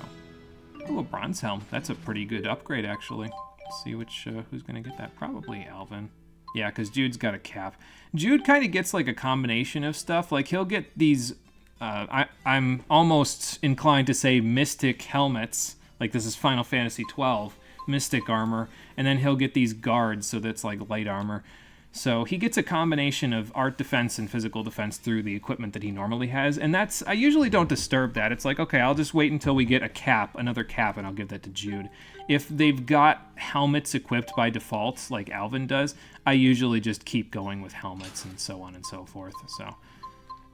Ooh, a bronze helm. That's a pretty good upgrade, actually. Let's see who's gonna get that. Probably Alvin. Yeah, because Jude's got a cap. Jude kind of gets like a combination of stuff. Like he'll get these. I'm almost inclined to say mystic helmets. Like this is Final Fantasy 12. Mystic armor, and then he'll get these guards, so that's like light armor. So he gets a combination of art defense and physical defense through the equipment that he normally has, and that's, I usually don't disturb that. It's like, okay, I'll just wait until we get a cap, another cap, and I'll give that to Jude. If they've got helmets equipped by default, like Alvin does, I usually just keep going with helmets and so on and so forth. So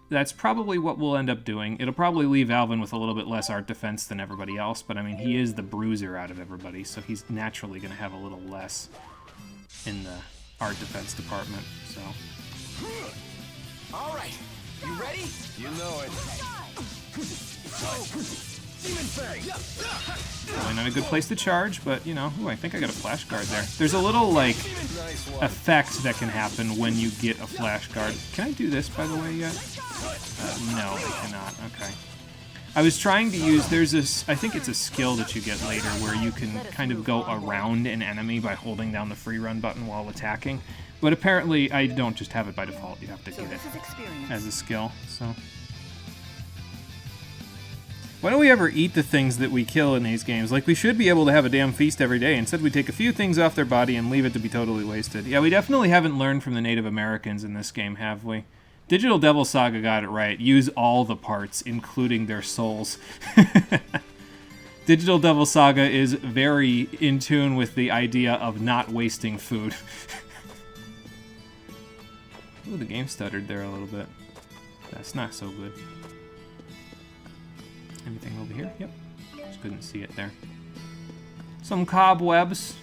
that's probably what we'll end up doing. It'll probably leave Alvin with a little bit less art defense than everybody else, but I mean, he is the bruiser out of everybody, so he's naturally going to have a little less in the art defense department, so. All right, you ready? You know it. Demon Fang! Probably not a good place to charge, but, you know, ooh, I think I got a flash guard there. There's a little, like, Nice one. effect that can happen when you get a flash guard. Can I do this, by the way, yet? No, I cannot. Okay. I was trying to use, there's this, I think it's a skill that you get later where you can kind of go around an enemy by holding down the free run button while attacking. But apparently, I don't just have it by default. You have to So get it this is experience. as a skill, so. Why don't we ever eat the things that we kill in these games? Like, we should be able to have a damn feast every day. Instead, we take a few things off their body and leave it to be totally wasted. Yeah, we definitely haven't learned from the Native Americans in this game, have we? Digital Devil Saga got it right. Use all the parts, including their souls. Digital Devil Saga is very in tune with the idea of not wasting food. Ooh, the game stuttered there a little bit. That's not so good. Anything over here? Yep. Just couldn't see it there. Some cobwebs.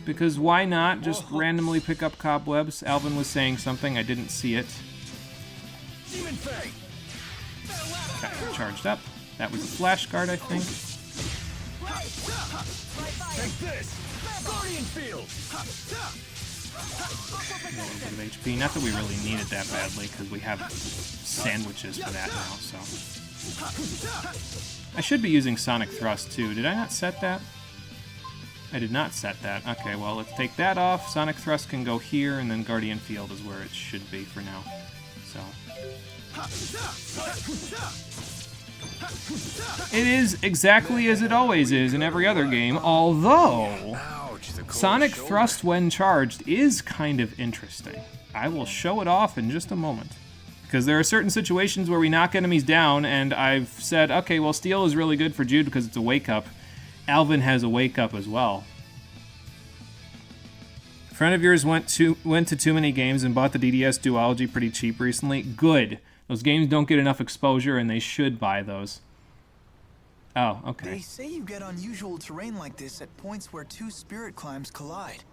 Because why not just randomly pick up cobwebs? Alvin was saying something. I didn't see it. Demon Fang! Okay, charged up. That was a flash guard, I think. Take this! Guardian Field! A little bit of HP. Not that we really need it that badly, because we have sandwiches for that now, so. I should be using Sonic Thrust, too. Did I not set that? I did not set that. Okay, well, let's take that off. Sonic Thrust can go here, and then Guardian Field is where it should be for now. So. It is exactly as it always is in every other game, although Sonic Thrust when charged is kind of interesting. I will show it off in just a moment. Because there are certain situations where we knock enemies down, and I've said, okay, well, Steel is really good for Jude because it's a wake-up. Alvin has a wake-up as well. A friend of yours went to too many games and bought the DDS Duology pretty cheap recently. Good. Those games don't get enough exposure, and they should buy those. Oh, okay. They say you get unusual terrain like this at points where two spirit climbs collide.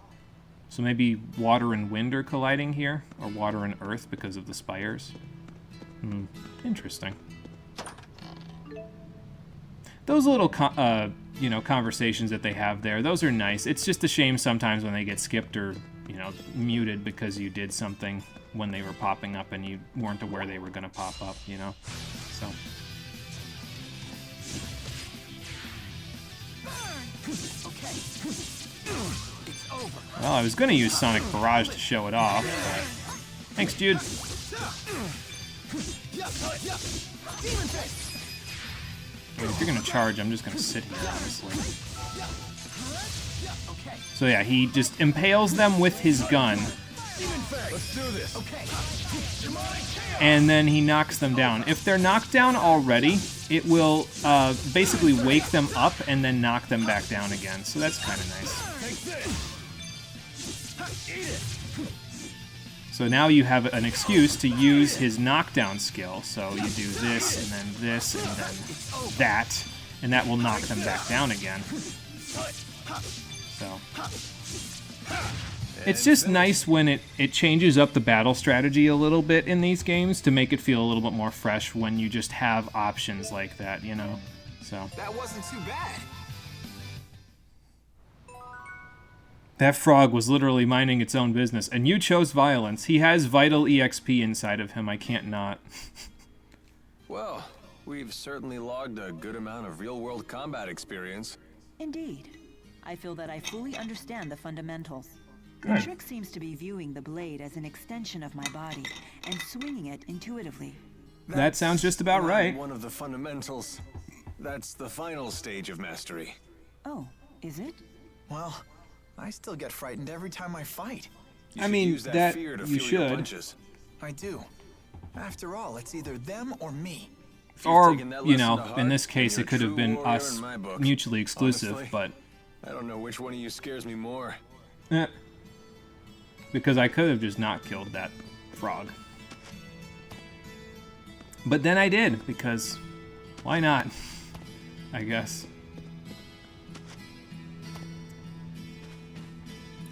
So maybe water and wind are colliding here? Or water and earth because of the spires? Interesting. Those little, conversations that they have there, those are nice. It's just a shame sometimes when they get skipped or, muted because you did something when they were popping up and you weren't aware they were going to pop up, So. Okay. It's over. Well, I was going to use Sonic Barrage to show it off, but... Thanks, Jude. I mean, if you're going to charge, I'm just going to sit here, honestly. So yeah, he just impales them with his gun. Let's do this. And then he knocks them down. If they're knocked down already, it will basically wake them up and then knock them back down again. So that's kind of nice. So now you have an excuse to use his knockdown skill. So you do this, and then this, and then that, and that will knock them back down again. So it's just nice when it changes up the battle strategy a little bit in these games to make it feel a little bit more fresh when you just have options like that, So That wasn't too bad. that frog was literally minding its own business, and you chose violence. He has vital EXP inside of him. I can't not. Well, we've certainly logged a good amount of real-world combat experience. Indeed. I feel that I fully understand the fundamentals. The trick seems to be viewing the blade as an extension of my body and swinging it intuitively. That sounds just about Not right. One of the fundamentals. That's the final stage of mastery. Oh, is it? Well, I still get frightened every time I fight. You I should mean, use that that fear to you fuel your should. punches. I do. After all, it's either them or me. If you've Or, taken that lesson to heart, in this then case, you're it could have a been true warrior us in my book. mutually exclusive, Honestly, but... I don't know which one of you scares me more. Because I could have just not killed that frog. But then I did, because why not? I guess.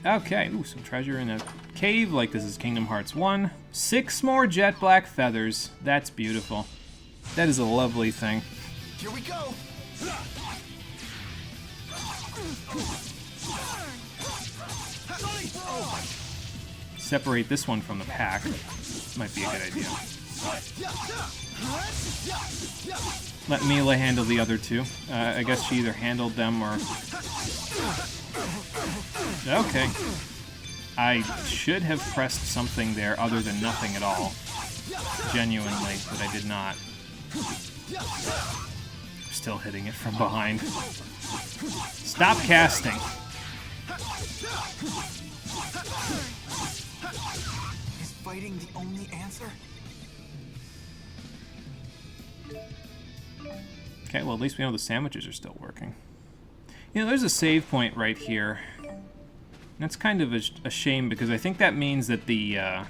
Okay, ooh, some treasure in a cave, like this is Kingdom Hearts 1. 6 more jet black feathers. That's beautiful. That is a lovely thing. Here we go. Separate this one from the pack. Might be a good idea. Let Mila handle the other two. I guess she either handled them or... Okay. I should have pressed something there other than nothing at all. Genuinely, but I did not. Still hitting it from behind. Stop casting! Is fighting the only answer? Okay, well at least we know the sandwiches are still working. There's a save point right here. That's kind of a shame because I think that means that the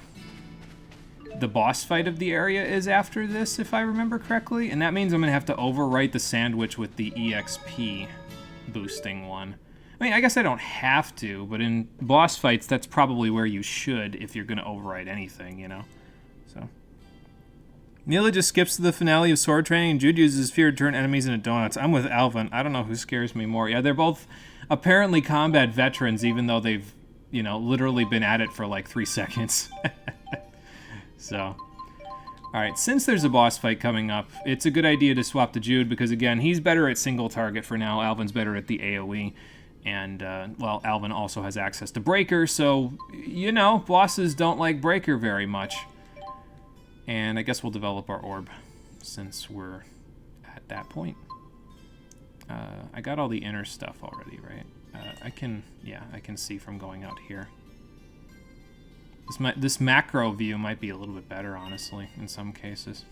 boss fight of the area is after this, if I remember correctly. And that means I'm going to have to overwrite the sandwich with the EXP boosting one. I mean, I guess I don't have to, but in boss fights, that's probably where you should if you're going to overwrite anything, So, Neela just skips to the finale of sword training, and Jude uses his fear to turn enemies into donuts. I'm with Alvin. I don't know who scares me more. Yeah, they're both apparently combat veterans, even though they've, you know, literally been at it for like 3 seconds. So, alright, since there's a boss fight coming up, it's a good idea to swap to Jude, because again, he's better at single target for now. Alvin's better at the AoE. And, well, Alvin also has access to Breaker, so, you know, bosses don't like Breaker very much. And I guess we'll develop our orb, since we're at that point. I got all the inner stuff already, right? I can see from going out here. This macro view might be a little bit better, honestly, in some cases.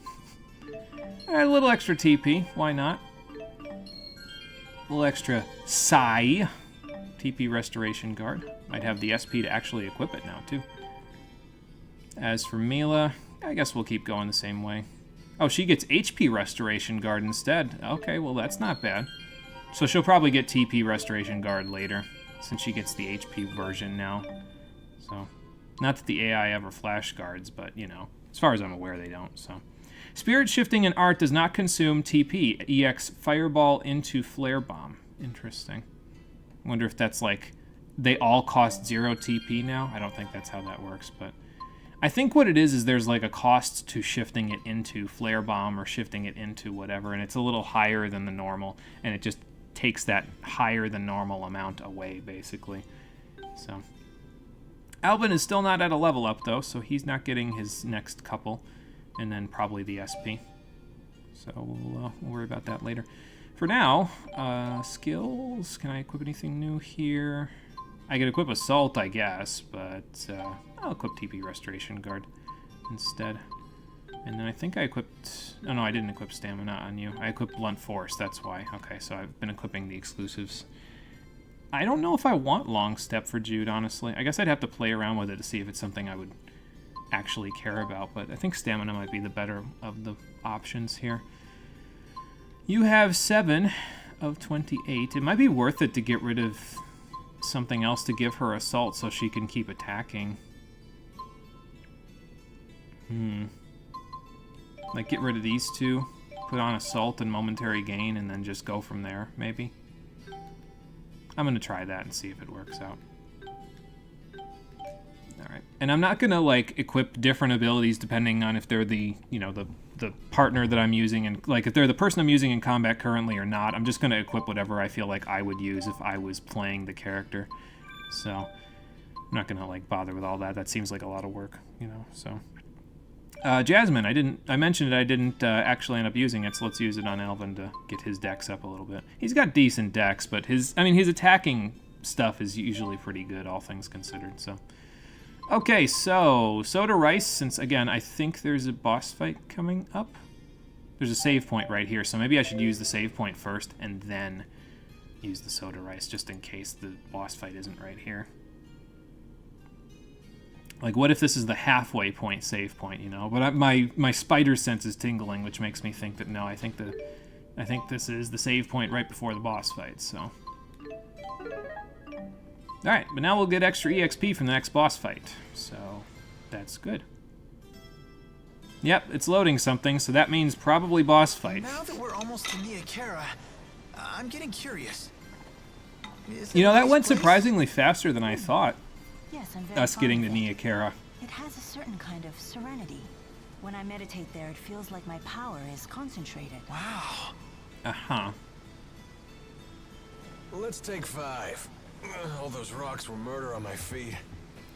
Alright, a little extra TP, why not? A little extra Psi. TP Restoration Guard. Might have the SP to actually equip it now, too. As for Mila, I guess we'll keep going the same way. Oh, she gets HP Restoration Guard instead. Okay, well, that's not bad. So she'll probably get TP Restoration Guard later, since she gets the HP version now. So, not that the AI ever flash guards, but, you know, as far as I'm aware, they don't, so. Spirit Shifting in Art does not consume TP. EX Fireball into Flare Bomb. Interesting. I wonder if that's like, they all cost 0 TP now? I don't think that's how that works, but I think what it is there's like a cost to shifting it into Flare Bomb or shifting it into whatever, and it's a little higher than the normal, and it just takes that higher than normal amount away, basically. So, Alvin is still not at a level up, though, so he's not getting his next couple, and then probably the SP. So we'll worry about that later. For now, skills. Can I equip anything new here? I could equip Assault, I guess, but I'll equip TP Restoration Guard instead. And then I think I equipped... Oh, no, I didn't equip Stamina on you. I equipped Blunt Force, that's why. Okay, so I've been equipping the exclusives. I don't know if I want Long Step for Jude, honestly. I guess I'd have to play around with it to see if it's something I would actually care about, but I think Stamina might be the better of the options here. You have 7 of 28. It might be worth it to get rid of something else to give her Assault so she can keep attacking. Like, get rid of these two, put on Assault and Momentary Gain, and then just go from there, maybe? I'm gonna try that and see if it works out. Alright. And I'm not gonna, like, equip different abilities depending on if they're the, you know, the partner that I'm using, and, like, if they're the person I'm using in combat currently or not. I'm just gonna equip whatever I feel like I would use if I was playing the character. So, I'm not gonna, like, bother with all that. That seems like a lot of work, you know, so... Jasmine, I mentioned it, I didn't actually end up using it, so let's use it on Alvin to get his dex up a little bit. He's got decent dex, but his attacking stuff is usually pretty good, all things considered, so. Okay, so, Soda Rice, since, again, I think there's a boss fight coming up. There's a save point right here, so maybe I should use the save point first, and then use the Soda Rice, just in case the boss fight isn't right here. Like, what if this is the halfway point save point, you know? But my spider sense is tingling, which makes me think that, no, I think this is the save point right before the boss fight, so. Alright, but now we'll get extra EXP from the next boss fight, so that's good. Yep, it's loading something, so that means probably boss fight. Now that we're almost to Nia Khera, I'm getting curious. You know, that went surprisingly faster than I thought. Yes, I'm very Us getting to fond of Nia it. Khera. It has a certain kind of serenity. When I meditate there, it feels like my power is concentrated. Wow. Uh-huh. Let's take 5. All those rocks were murder on my feet.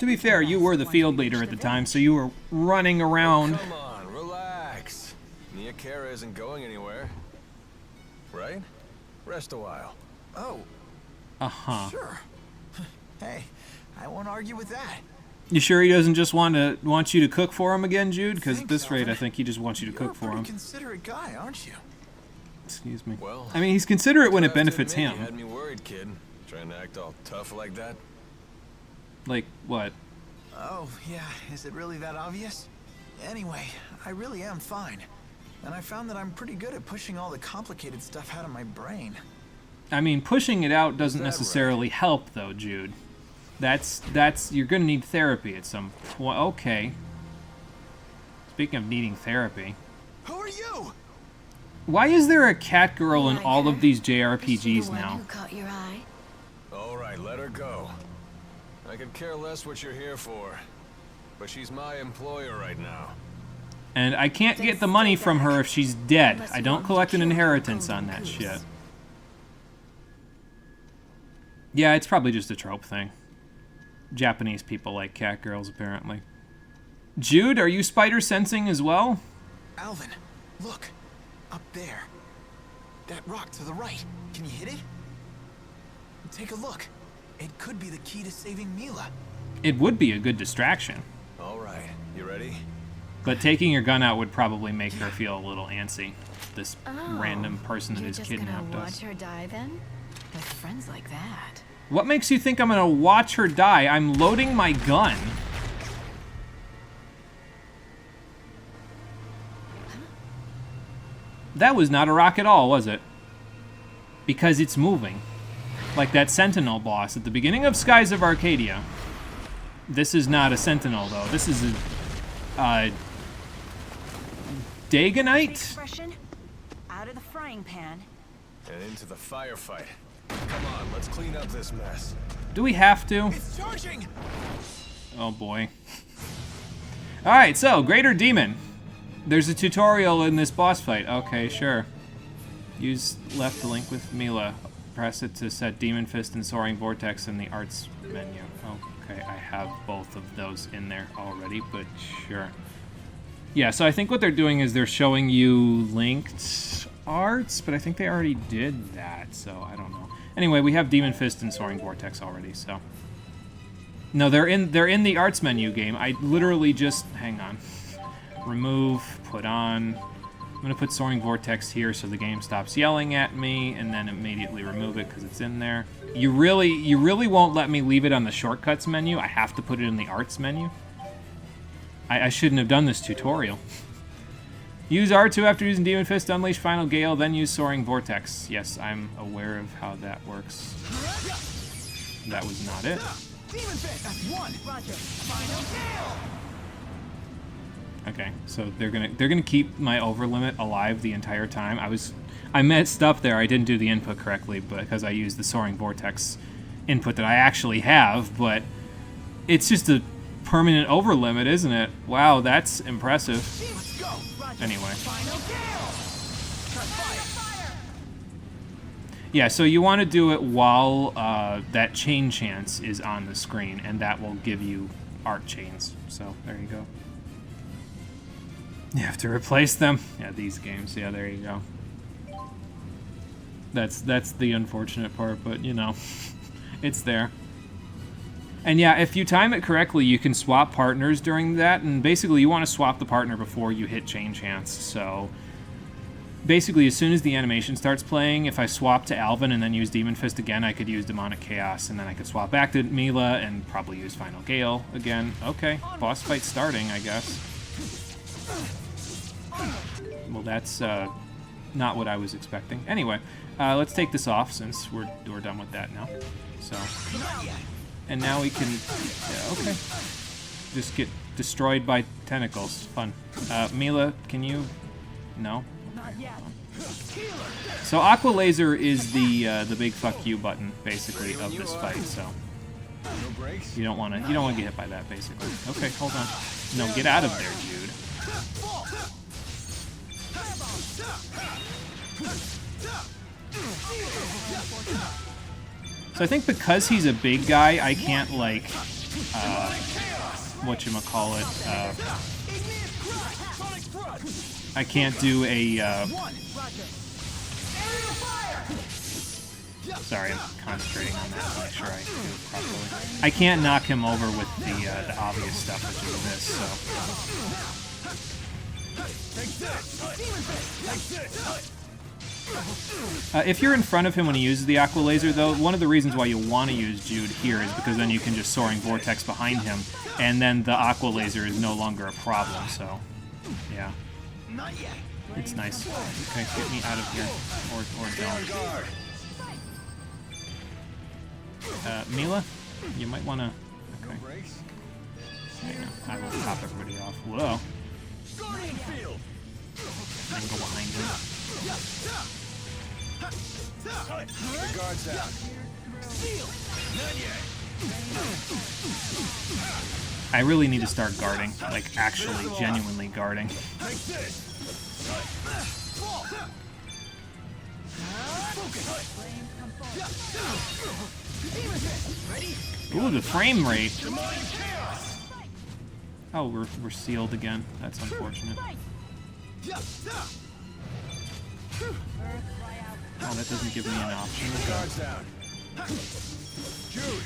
To be fair, you were the field leader at the time, so you were running around. Come on, relax. Nia Khera isn't going anywhere. Right? Rest a while. Oh, Uh-huh. sure. Hey, I won't argue with that. You sure he doesn't just want you to cook for him again, Jude? Because at Thanks, this rate, Alvin. I think he just wants you to You're cook a for pretty him. considerate guy, aren't you? Excuse me. Well, I mean, he's considerate when I it have to benefits admit, him. You had me worried, kid. Trying to act all tough like that. Like, what? Oh, yeah, is it really that obvious? Anyway, I really am fine. And I found that I'm pretty good at pushing all the complicated stuff out of my brain. I mean, pushing it out doesn't that necessarily help, though, Jude. That's you're gonna need therapy at some point. Okay. Speaking of needing therapy, Who are you? Why is there a cat girl in all of these Is she the JRPGs one now? who caught your eye? All right, let her go. I could care less what you're here for, but she's my employer right now. And I can't Then get the money stay from back. her if she's dead. Unless I you don't want me to collect an kill your inheritance golden on that goose. shit. Yeah, it's probably just a trope thing. Japanese people like cat girls, apparently. Jude, are you spider sensing as well? Alvin, look. Up there. That rock to the right. Can you hit it? Take a look. It could be the key to saving Mila. It would be a good distraction. All right, you ready? But taking your gun out would probably make her feel a little antsy. This Oh, random person that you're has just kidnapped gonna us. watch her die then? With friends like that. What makes you think I'm gonna watch her die? I'm loading my gun. That was not a rock at all, was it? Because it's moving. Like that Sentinel boss at the beginning of Skies of Arcadia. This is not a Sentinel, though. This is a... Dagonite? Expression out of the frying pan. And into the firefight. Come on, let's clean up this mess. Do we have to? It's charging! Oh boy. Alright, so, Greater Demon. There's a tutorial in this boss fight. Okay, sure. Use left to link with Mila. Press it to set Demon Fist and Soaring Vortex in the Arts menu. Okay, I have both of those in there already, but sure. Yeah, so I think what they're doing is they're showing you linked arts, but I think they already did that, so I don't know. Anyway, we have Demon Fist and Soaring Vortex already, so... No, they're in the arts menu game. I literally just... Hang on. Remove, put on... I'm gonna put Soaring Vortex here so the game stops yelling at me, and then immediately remove it because it's in there. You really won't let me leave it on the shortcuts menu. I have to put it in the arts menu. I shouldn't have done this tutorial. Use R2 after using Demon Fist to unleash Final Gale, then use Soaring Vortex. Yes, I'm aware of how that works. That was not it. Demon Fist! That's one! Roger. Final Gale! Okay, so they're gonna keep my over limit alive the entire time. I messed up there. I didn't do the input correctly because I used the Soaring Vortex input that I actually have, but it's just a permanent over limit, isn't it? Wow, that's impressive. Let's go! Roger. Anyway. Final Gale! Start fire! Yeah, so you want to do it while that chain chance is on the screen, and that will give you art chains. So there you go. You have to replace them. Yeah, these games. Yeah, there you go. That's the unfortunate part, but you know, it's there. And yeah, if you time it correctly, you can swap partners during that, and basically you want to swap the partner before you hit chain chance. So basically, as soon as the animation starts playing, if I swap to Alvin and then use Demon Fist again, I could use Demonic Chaos, and then I could swap back to Mila and probably use Final Gale again. Okay, boss fight starting, I guess. Well, that's not what I was expecting. Anyway, let's take this off since we're done with that now. So, and now we can, yeah, okay, just get destroyed by tentacles. Fun. Mila, can you? No. Not yet. So Aqua Laser is the big fuck you button basically of this fight. So No brakes? you don't want to get hit by that basically. Okay, hold on. No, get out of there, Jude. So I think because he's a big guy, I can't like whatchamacallit, I can't do a sorry, I'm concentrating on that to make sure I do it properly. I can't knock him over with the obvious stuff, which is this, so. If you're in front of him when he uses the Aqua Laser, though, one of the reasons why you want to use Jude here is because then you can just Soaring Vortex behind him, and then the Aqua Laser is no longer a problem, so, yeah. Not yet. It's nice. Okay, get me out of here, or don't. Mila, you might want to... Okay. Brakes? Hang on, I will pop everybody off. Whoa. Guardian field! And then go behind him. The guard's out. Not yet. I really need to start guarding. Like, actually, genuinely guarding. Take this. Ooh, the frame rate. Oh, we're sealed again. That's unfortunate. Oh, that doesn't give me an option. Guard's down. Jude.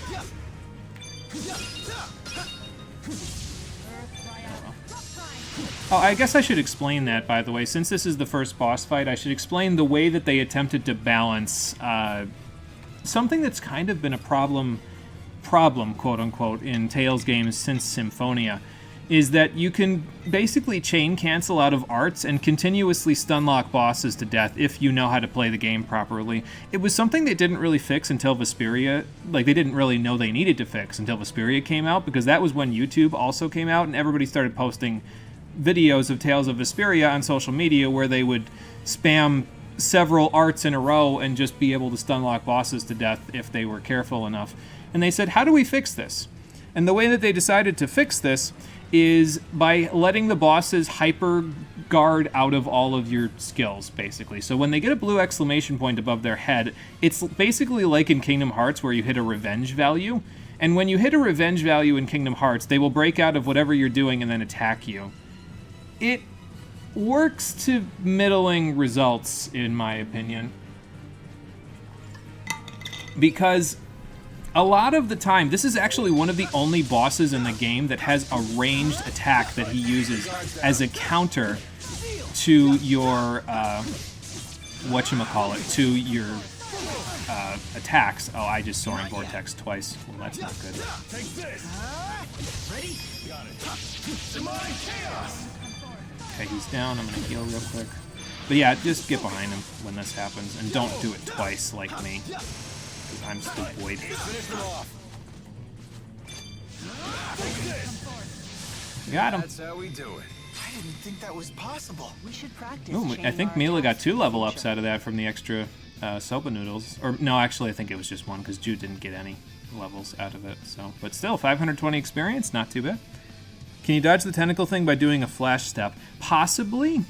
Oh, I guess I should explain that, by the way. Since this is the first boss fight, I should explain the way that they attempted to balance something that's kind of been a problem, quote-unquote, in Tales games since Symphonia, is that you can basically chain cancel out of arts and continuously stunlock bosses to death if you know how to play the game properly. It was something they didn't really fix until Vesperia, like they didn't really know they needed to fix until Vesperia came out, because that was when YouTube also came out and everybody started posting videos of Tales of Vesperia on social media where they would spam several arts in a row and just be able to stunlock bosses to death if they were careful enough. And they said, how do we fix this? And the way that they decided to fix this is by letting the bosses hyper guard out of all of your skills, basically. So when they get a blue exclamation point above their head, it's basically like in Kingdom Hearts where you hit a revenge value. And when you hit a revenge value in Kingdom Hearts, they will break out of whatever you're doing and then attack you. It works to middling results, in my opinion. Because a lot of the time, this is actually one of the only bosses in the game that has a ranged attack that he uses as a counter to your, whatchamacallit, to your attacks. Oh, I just Soaring Vortex twice. Well, that's not good. Take this. Ready? Got it. Chaos. Okay, he's down. I'm gonna heal real quick. But yeah, just get behind him when this happens, and don't do it twice like me. I'm stupid. Finish them off. Got him. That's how we do it. I didn't think that was possible. We should practice. Ooh, I chaining think our Mila got attacks 2 in the level future. ups out of that from the extra soba noodles. Or no, actually, I think it was just 1 because Jude didn't get any levels out of it. So, but still, 520 experience, not too bad. Can you dodge the tentacle thing by doing a flash step? Possibly.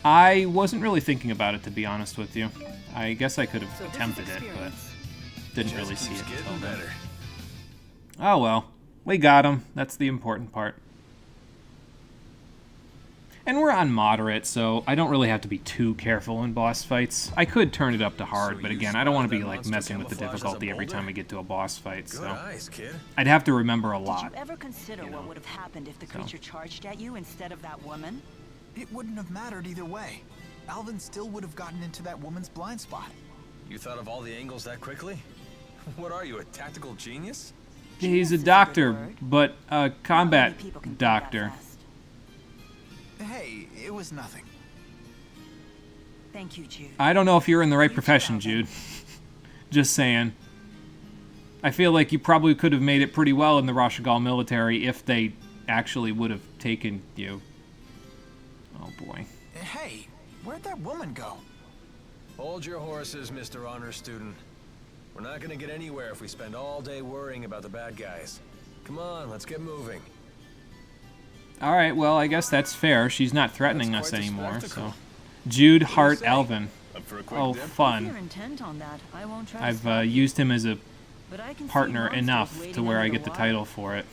I wasn't really thinking about it, to be honest with you. I guess I could have attempted it, but didn't really see it until then. Better. Oh well, we got him. That's the important part. And we're on moderate, so I don't really have to be too careful in boss fights. I could turn it up to hard, So but you again, I don't want to be spotted that like monster messing with the camouflaged as a difficulty every boulder? time we get to a boss fight, Good so eyes, kid. I'd have to remember a Did lot. you ever consider what would have happened if the creature charged at you instead of that woman? It wouldn't have mattered either way. Alvin still would have gotten into that woman's blind spot. You thought of all the angles that quickly? What are you, a tactical genius? He's a Genius is a doctor, good word. but a Not combat many people can think that doctor. fast. Hey, it was nothing. Thank you, Jude. I don't know if you're in the right You too, profession, Alvin. Jude. Just saying. I feel like you probably could have made it pretty well in the Rashagal military if they actually would have taken you. Oh boy. Hey, where'd that woman go? Hold your horses, Mr. Honor Student. We're not gonna get anywhere if we spend all day worrying about the bad guys. Come on, let's get moving. Alright, well, I guess that's fair. She's not threatening That's us quite the anymore, spectacle. so. Jude What do you Hart say? Alvin. Up for a quick Oh, dip? If you're fun. intent on that, I won't try to I've stop you, used him as a but I can see partner monsters enough to waiting where I under get the water. title for it.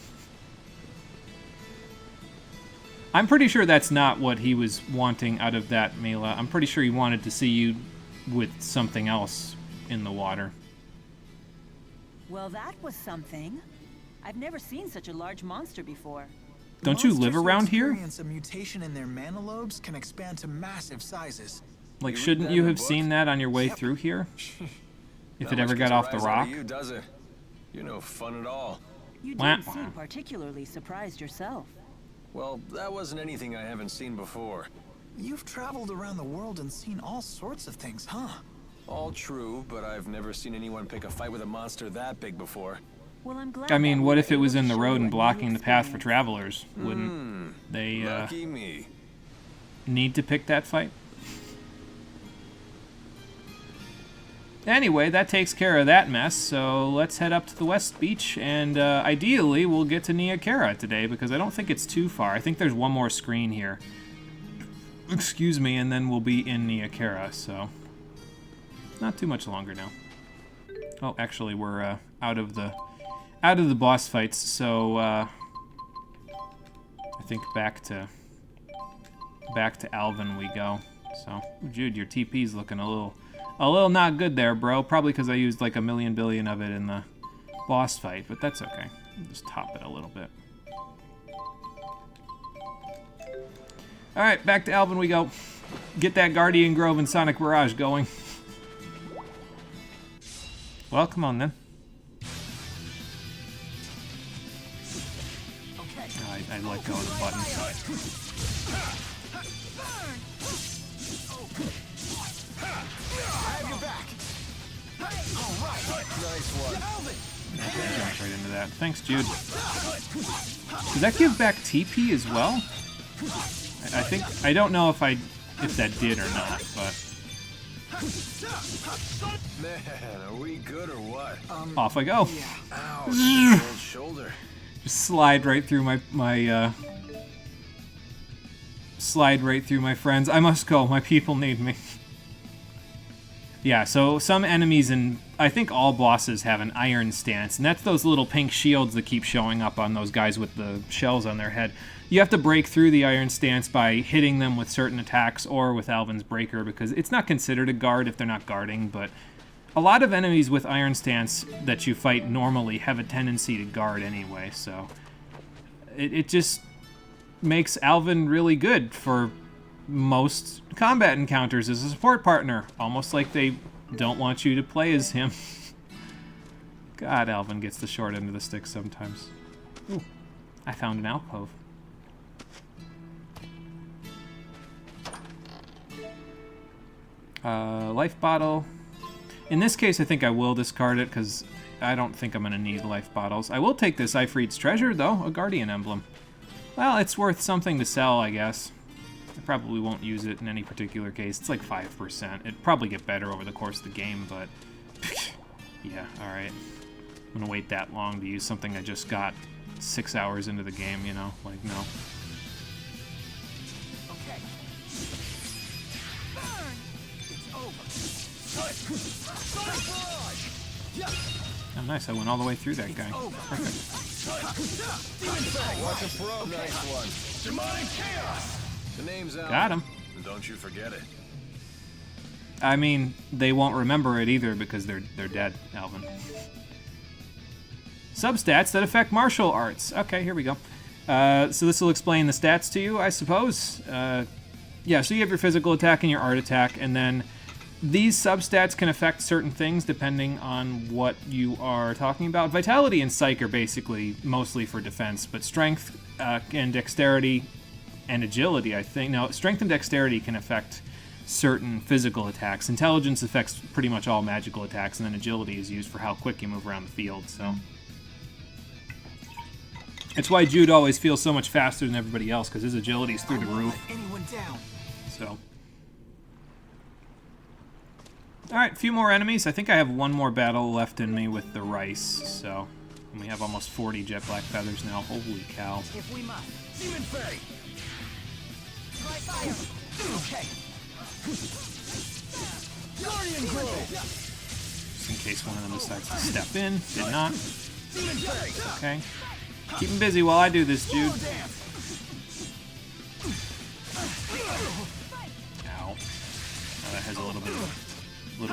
I'm pretty sure that's not what he was wanting out of that, Mila. I'm pretty sure he wanted to see you with something else in the water. Well, that was something. I've never seen such a large monster before. Don't you live Monsters who around here? experience a mutation in their manalobes can expand to massive sizes. Like, You read shouldn't that you in a have book? seen that on your way Yep. through here? If Not it much ever gets got a off the rise out of rock? You, does it? You're no fun at all. You Wah, didn't wah. seem particularly surprised yourself. Well, that wasn't anything I haven't seen before. You've traveled around the world and seen all sorts of things, huh? All true, but I've never seen anyone pick a fight with a monster that big before. Well, I'm glad. I mean, that what we if were it was able in to the show road you and a new blocking the path for experience. travelers? Wouldn't they, Lucky me. need to pick that fight. Anyway, that takes care of that mess, so let's head up to the West Beach, and ideally we'll get to Nia Khera today, because I don't think it's too far. I think there's one more screen here. Excuse me, and then we'll be in Nia Khera, so not too much longer now. Oh, actually, we're out of the boss fights, so I think back to Alvin we go. So, Jude, your TP's looking a little not good there, bro. Probably because I used like 1,000,000 billion of it in the boss fight, but that's okay. I'll just top it a little bit. Alright, back to Alvin we go. Get that Guardian Grove and Sonic Barrage going. Well, come on then. I let go of the button. Jumped right into that. Thanks, Jude. Does that give back TP as well? I think I don't know if that did or not, but Man, are we good or what? off I go. Ouch, old shoulder. Just slide right through my friends. I must go. My people need me. Yeah, so some enemies and I think all bosses have an iron stance, and that's those little pink shields that keep showing up on those guys with the shells on their head. You have to break through the iron stance by hitting them with certain attacks or with Alvin's breaker, because it's not considered a guard if they're not guarding, but a lot of enemies with iron stance that you fight normally have a tendency to guard anyway, so it just makes Alvin really good for most combat encounters as a support partner, almost like they don't want you to play as him. God, Alvin gets the short end of the stick sometimes. Ooh, I found an alcove. Life bottle. In this case, I think I will discard it because I don't think I'm going to need life bottles. I will take this Ifrit's treasure, though, a guardian emblem. Well, it's worth something to sell, I guess. I probably won't use it in any particular case. It's like 5%. It'd probably get better over the course of the game, but yeah, alright. I'm going to wait that long to use something I just got 6 hours into the game, you know? Like, no. Okay. Oh, nice. I went all the way through that guy. Perfect. Watch a pro. Nice one. Demonic chaos. The name's out. Got him. Don't you forget it. I mean, they won't remember it either because they're dead, Alvin. Substats that affect martial arts. Okay, here we go. So this will explain the stats to you, I suppose. Yeah, so you have your physical attack and your art attack, and then these substats can affect certain things depending on what you are talking about. Vitality and Psych are basically mostly for defense, but strength and dexterity and agility, I think. No, strength and dexterity can affect certain physical attacks. Intelligence affects pretty much all magical attacks, and then agility is used for how quick you move around the field, so. It's why Jude always feels so much faster than everybody else, because his agility is through the roof. Anyone down? So. Alright, a few more enemies. I think I have one more battle left in me with the rice, so. And we have almost 40 jet black feathers now. Holy cow. If we must. Demon Fairy! Try fire! Okay. Guardian Grove! Just in case one of them decides to step in. Did not. Demon Fairy! Okay. Keep him busy while I do this, Jude. Ow. Oh, that has a little bit of a an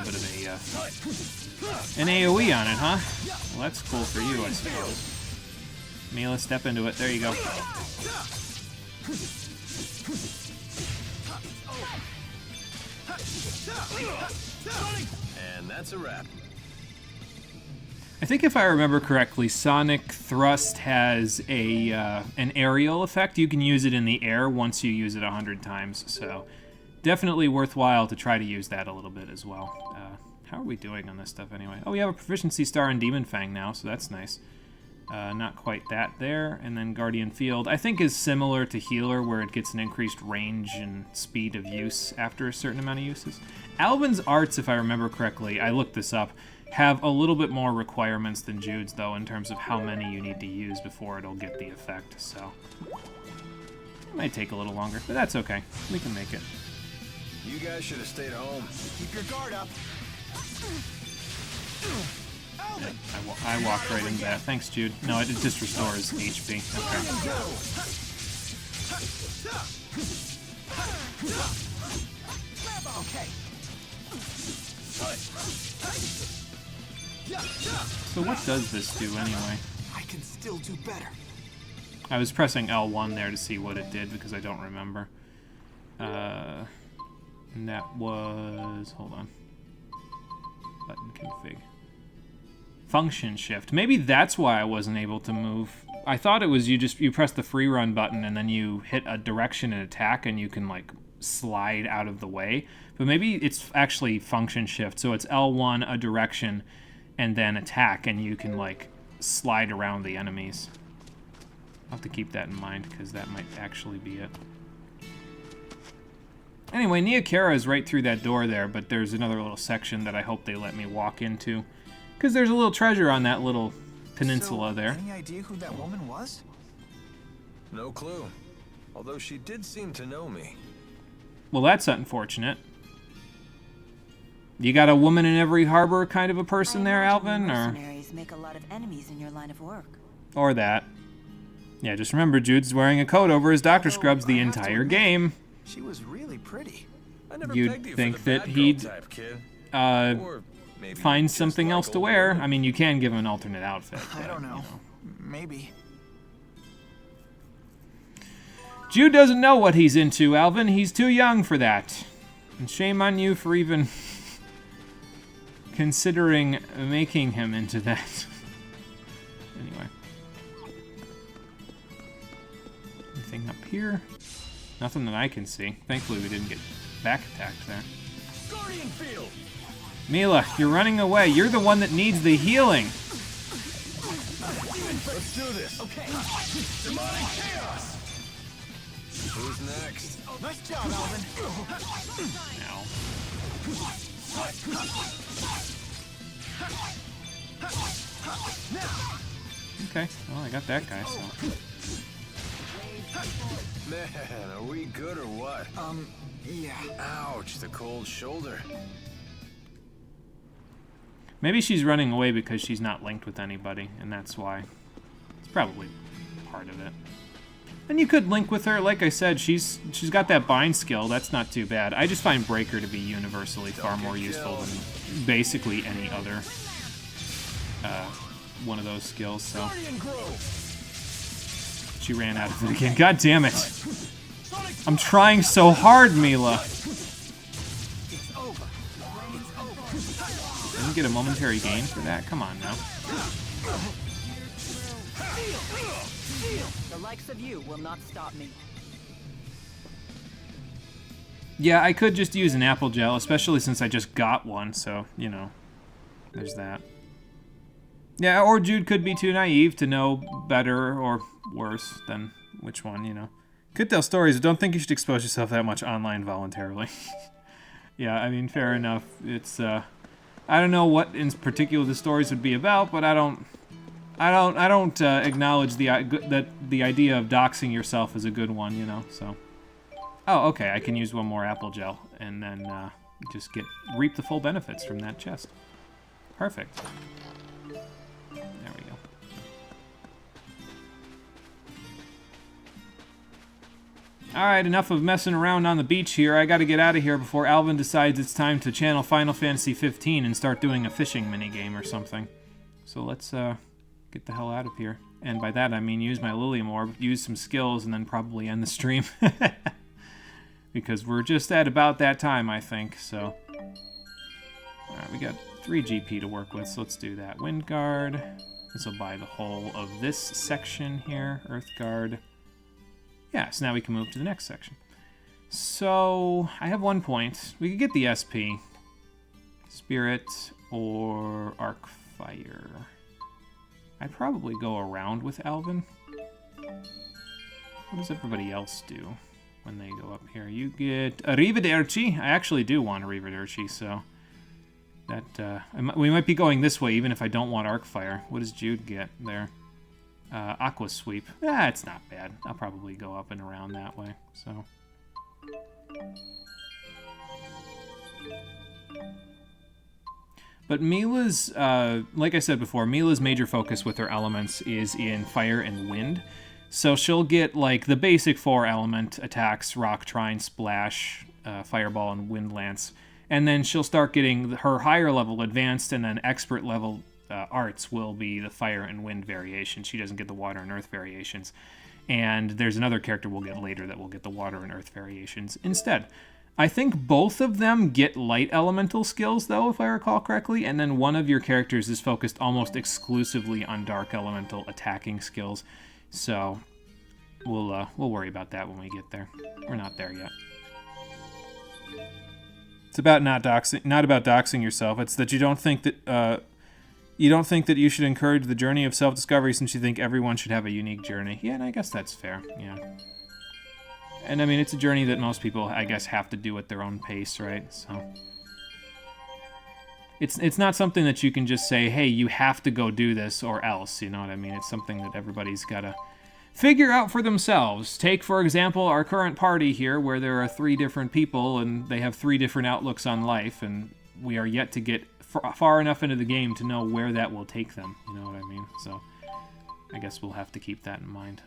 AoE on it, huh? Well, that's cool for you, I suppose. Mila, step into it. There you go. And that's a wrap. I think if I remember correctly, Sonic Thrust has a an aerial effect. You can use it in the air once you use it 100 times, so definitely worthwhile to try to use that a little bit as well. How are we doing on this stuff anyway? Oh, we have a proficiency star in Demon Fang now, so that's nice. Not quite that there. And then Guardian Field, I think, is similar to Healer, where it gets an increased range and speed of use after a certain amount of uses. Alvin's arts, if I remember correctly, I looked this up, have a little bit more requirements than Jude's, though, in terms of how many you need to use before it'll get the effect, so... It might take a little longer, but that's okay. We can make it. You guys should have stayed home. Keep your guard up. Alvin! I walked right into that. Thanks, Jude. No, it just restores HP. Okay. So what does this do, anyway? I can still do better. I was pressing L1 there to see what it did, because I don't remember. And that was... Hold on. Button config. Function shift. Maybe that's why I wasn't able to move. I thought it was you press the free run button and then you hit a direction and attack and you can like slide out of the way. But maybe it's actually function shift. So it's L1, a direction, and then attack, and you can like slide around the enemies. I'll have to keep that in mind because that might actually be it. Anyway, Neokara is right through that door there, but there's another little section that I hope they let me walk into. Because there's a little treasure on that little peninsula there. Any idea who that woman was? No clue. Although she did seem to know me. Well, that's unfortunate. You got a woman in every harbor kind of a person there, Alvin? Or mercenaries make a lot of enemies in your line of work. Or that. Yeah, just remember, Jude's wearing a coat over his doctor scrubs the entire game. She was really pretty. I never You'd pegged you think for the that bad girl he'd, type, kid. Or maybe find just something like else to old wear. women. I mean, you can give him an alternate outfit. I but, don't know. Maybe. Jude doesn't know what he's into, Alvin. He's too young for that. And shame on you for even considering making him into that. Anyway. Anything up here? Nothing that I can see. Thankfully we didn't get back attacked there. Guardian Field! Mila, you're running away. You're the one that needs the healing. Let's do this. Okay. Demonic chaos! Who's next? Nice job, Alvin. Now. Okay, well, I got that guy, so. Man, are we good or what? Yeah. Ouch, the cold shoulder. Maybe she's running away because she's not linked with anybody, and that's why. It's probably part of it. And you could link with her. Like I said, she's got that bind skill. That's not too bad. I just find Breaker to be universally far more useful than basically any other one of those skills. So she ran out of it again. God damn it! I'm trying so hard, Mila. Didn't get a momentary gain for that. Come on now. The likes of you will not stop me. Yeah, I could just use an apple gel, especially since I just got one, so, you know, there's that. Yeah, or Jude could be too naive to know better or worse than which one, you know. Could tell stories, but don't think you should expose yourself that much online voluntarily. Yeah, I mean, fair enough. It's, I don't know what in particular the stories would be about, but I don't acknowledge the idea of doxing yourself as a good one, you know, so. Oh, okay, I can use one more apple gel and then just reap the full benefits from that chest. Perfect. There we go. Alright, enough of messing around on the beach here. I gotta get out of here before Alvin decides it's time to channel Final Fantasy 15 and start doing a fishing minigame or something. So let's, get the hell out of here. And by that I mean use my Lilium Orb, use some skills, and then probably end the stream. Because we're just at about that time, I think, so. Alright, we got 3 GP to work with, so let's do that. Wind Guard. This will buy the whole of this section here. Earth Guard. Yeah, so now we can move to the next section. So, I have 1 point. We could get the SP. Spirit or Arc Fire. I'd probably go around with Alvin. What does everybody else do when they go up here? You get Arrivederci. I actually do want Arrivederci, so that we might be going this way even if I don't want Arcfire. What does Jude get there? Aqua Sweep. It's not bad. I'll probably go up and around that way. So. But Mila's, like I said before, Mila's major focus with her elements is in fire and wind. So she'll get, like, the basic 4 element attacks, Rock, Trine, Splash, Fireball, and Wind Lance. And then she'll start getting her higher level advanced, and then expert level arts will be the fire and wind variation. She doesn't get the water and earth variations. And there's another character we'll get later that will get the water and earth variations instead. I think both of them get light elemental skills, though, if I recall correctly, and then one of your characters is focused almost exclusively on dark elemental attacking skills. So we'll worry about that when we get there. We're not there yet. It's about not about doxing yourself. It's that you don't think that you should encourage the journey of self-discovery since you think everyone should have a unique journey. Yeah, and I guess that's fair. Yeah. And I mean, it's a journey that most people, I guess, have to do at their own pace, right? So it's not something that you can just say, hey, you have to go do this or else, you know what I mean? It's something that everybody's got to figure out for themselves. Take, for example, our current party here, where there are 3 different people and they have 3 different outlooks on life, and we are yet to get far enough into the game to know where that will take them, you know what I mean? So I guess we'll have to keep that in mind.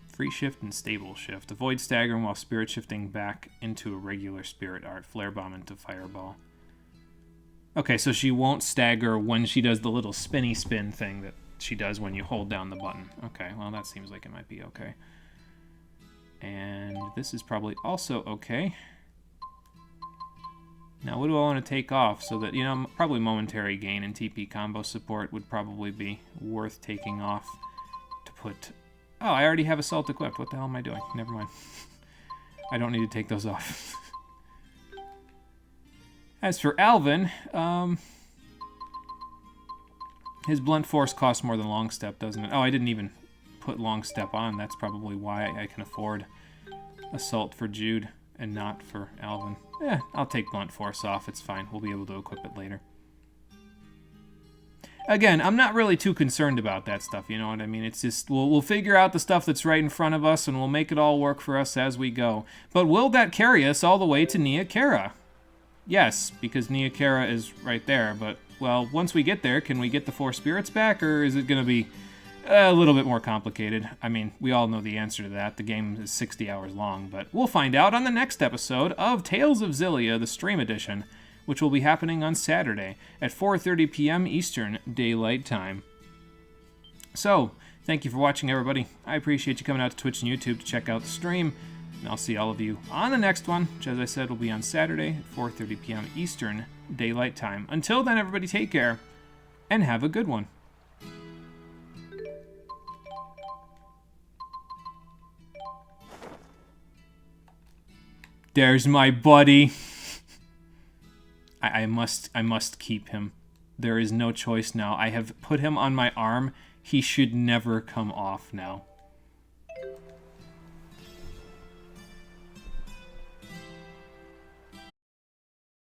Free shift and stable shift. Avoid staggering while spirit shifting back into a regular spirit art. Flare bomb into fireball. Okay, so she won't stagger when she does the little spinny spin thing that she does when you hold down the button. Okay, well that seems like it might be okay. And this is probably also okay. Now what do I want to take off so that, you know, probably momentary gain and TP combo support would probably be worth taking off to put... Oh, I already have Assault equipped. What the hell am I doing? Never mind. I don't need to take those off. As for Alvin, his Blunt Force costs more than Long Step, doesn't it? Oh, I didn't even put Long Step on. That's probably why I can afford Assault for Jude and not for Alvin. I'll take Blunt Force off. It's fine. We'll be able to equip it later. Again, I'm not really too concerned about that stuff, you know what I mean? It's just, we'll figure out the stuff that's right in front of us, and we'll make it all work for us as we go. But will that carry us all the way to Nia Khera? Yes, because Nia Khera is right there, but, well, once we get there, can we get the 4 spirits back, or is it going to be a little bit more complicated? I mean, we all know the answer to that. The game is 60 hours long, but we'll find out on the next episode of Tales of Xillia, the Stream Edition, which will be happening on Saturday at 4:30 p.m. Eastern Daylight Time. So, thank you for watching, everybody. I appreciate you coming out to Twitch and YouTube to check out the stream, and I'll see all of you on the next one, which, as I said, will be on Saturday at 4:30 p.m. Eastern Daylight Time. Until then, everybody, take care, and have a good one. There's my buddy. I must keep him. There is no choice now. I have put him on my arm. He should never come off now.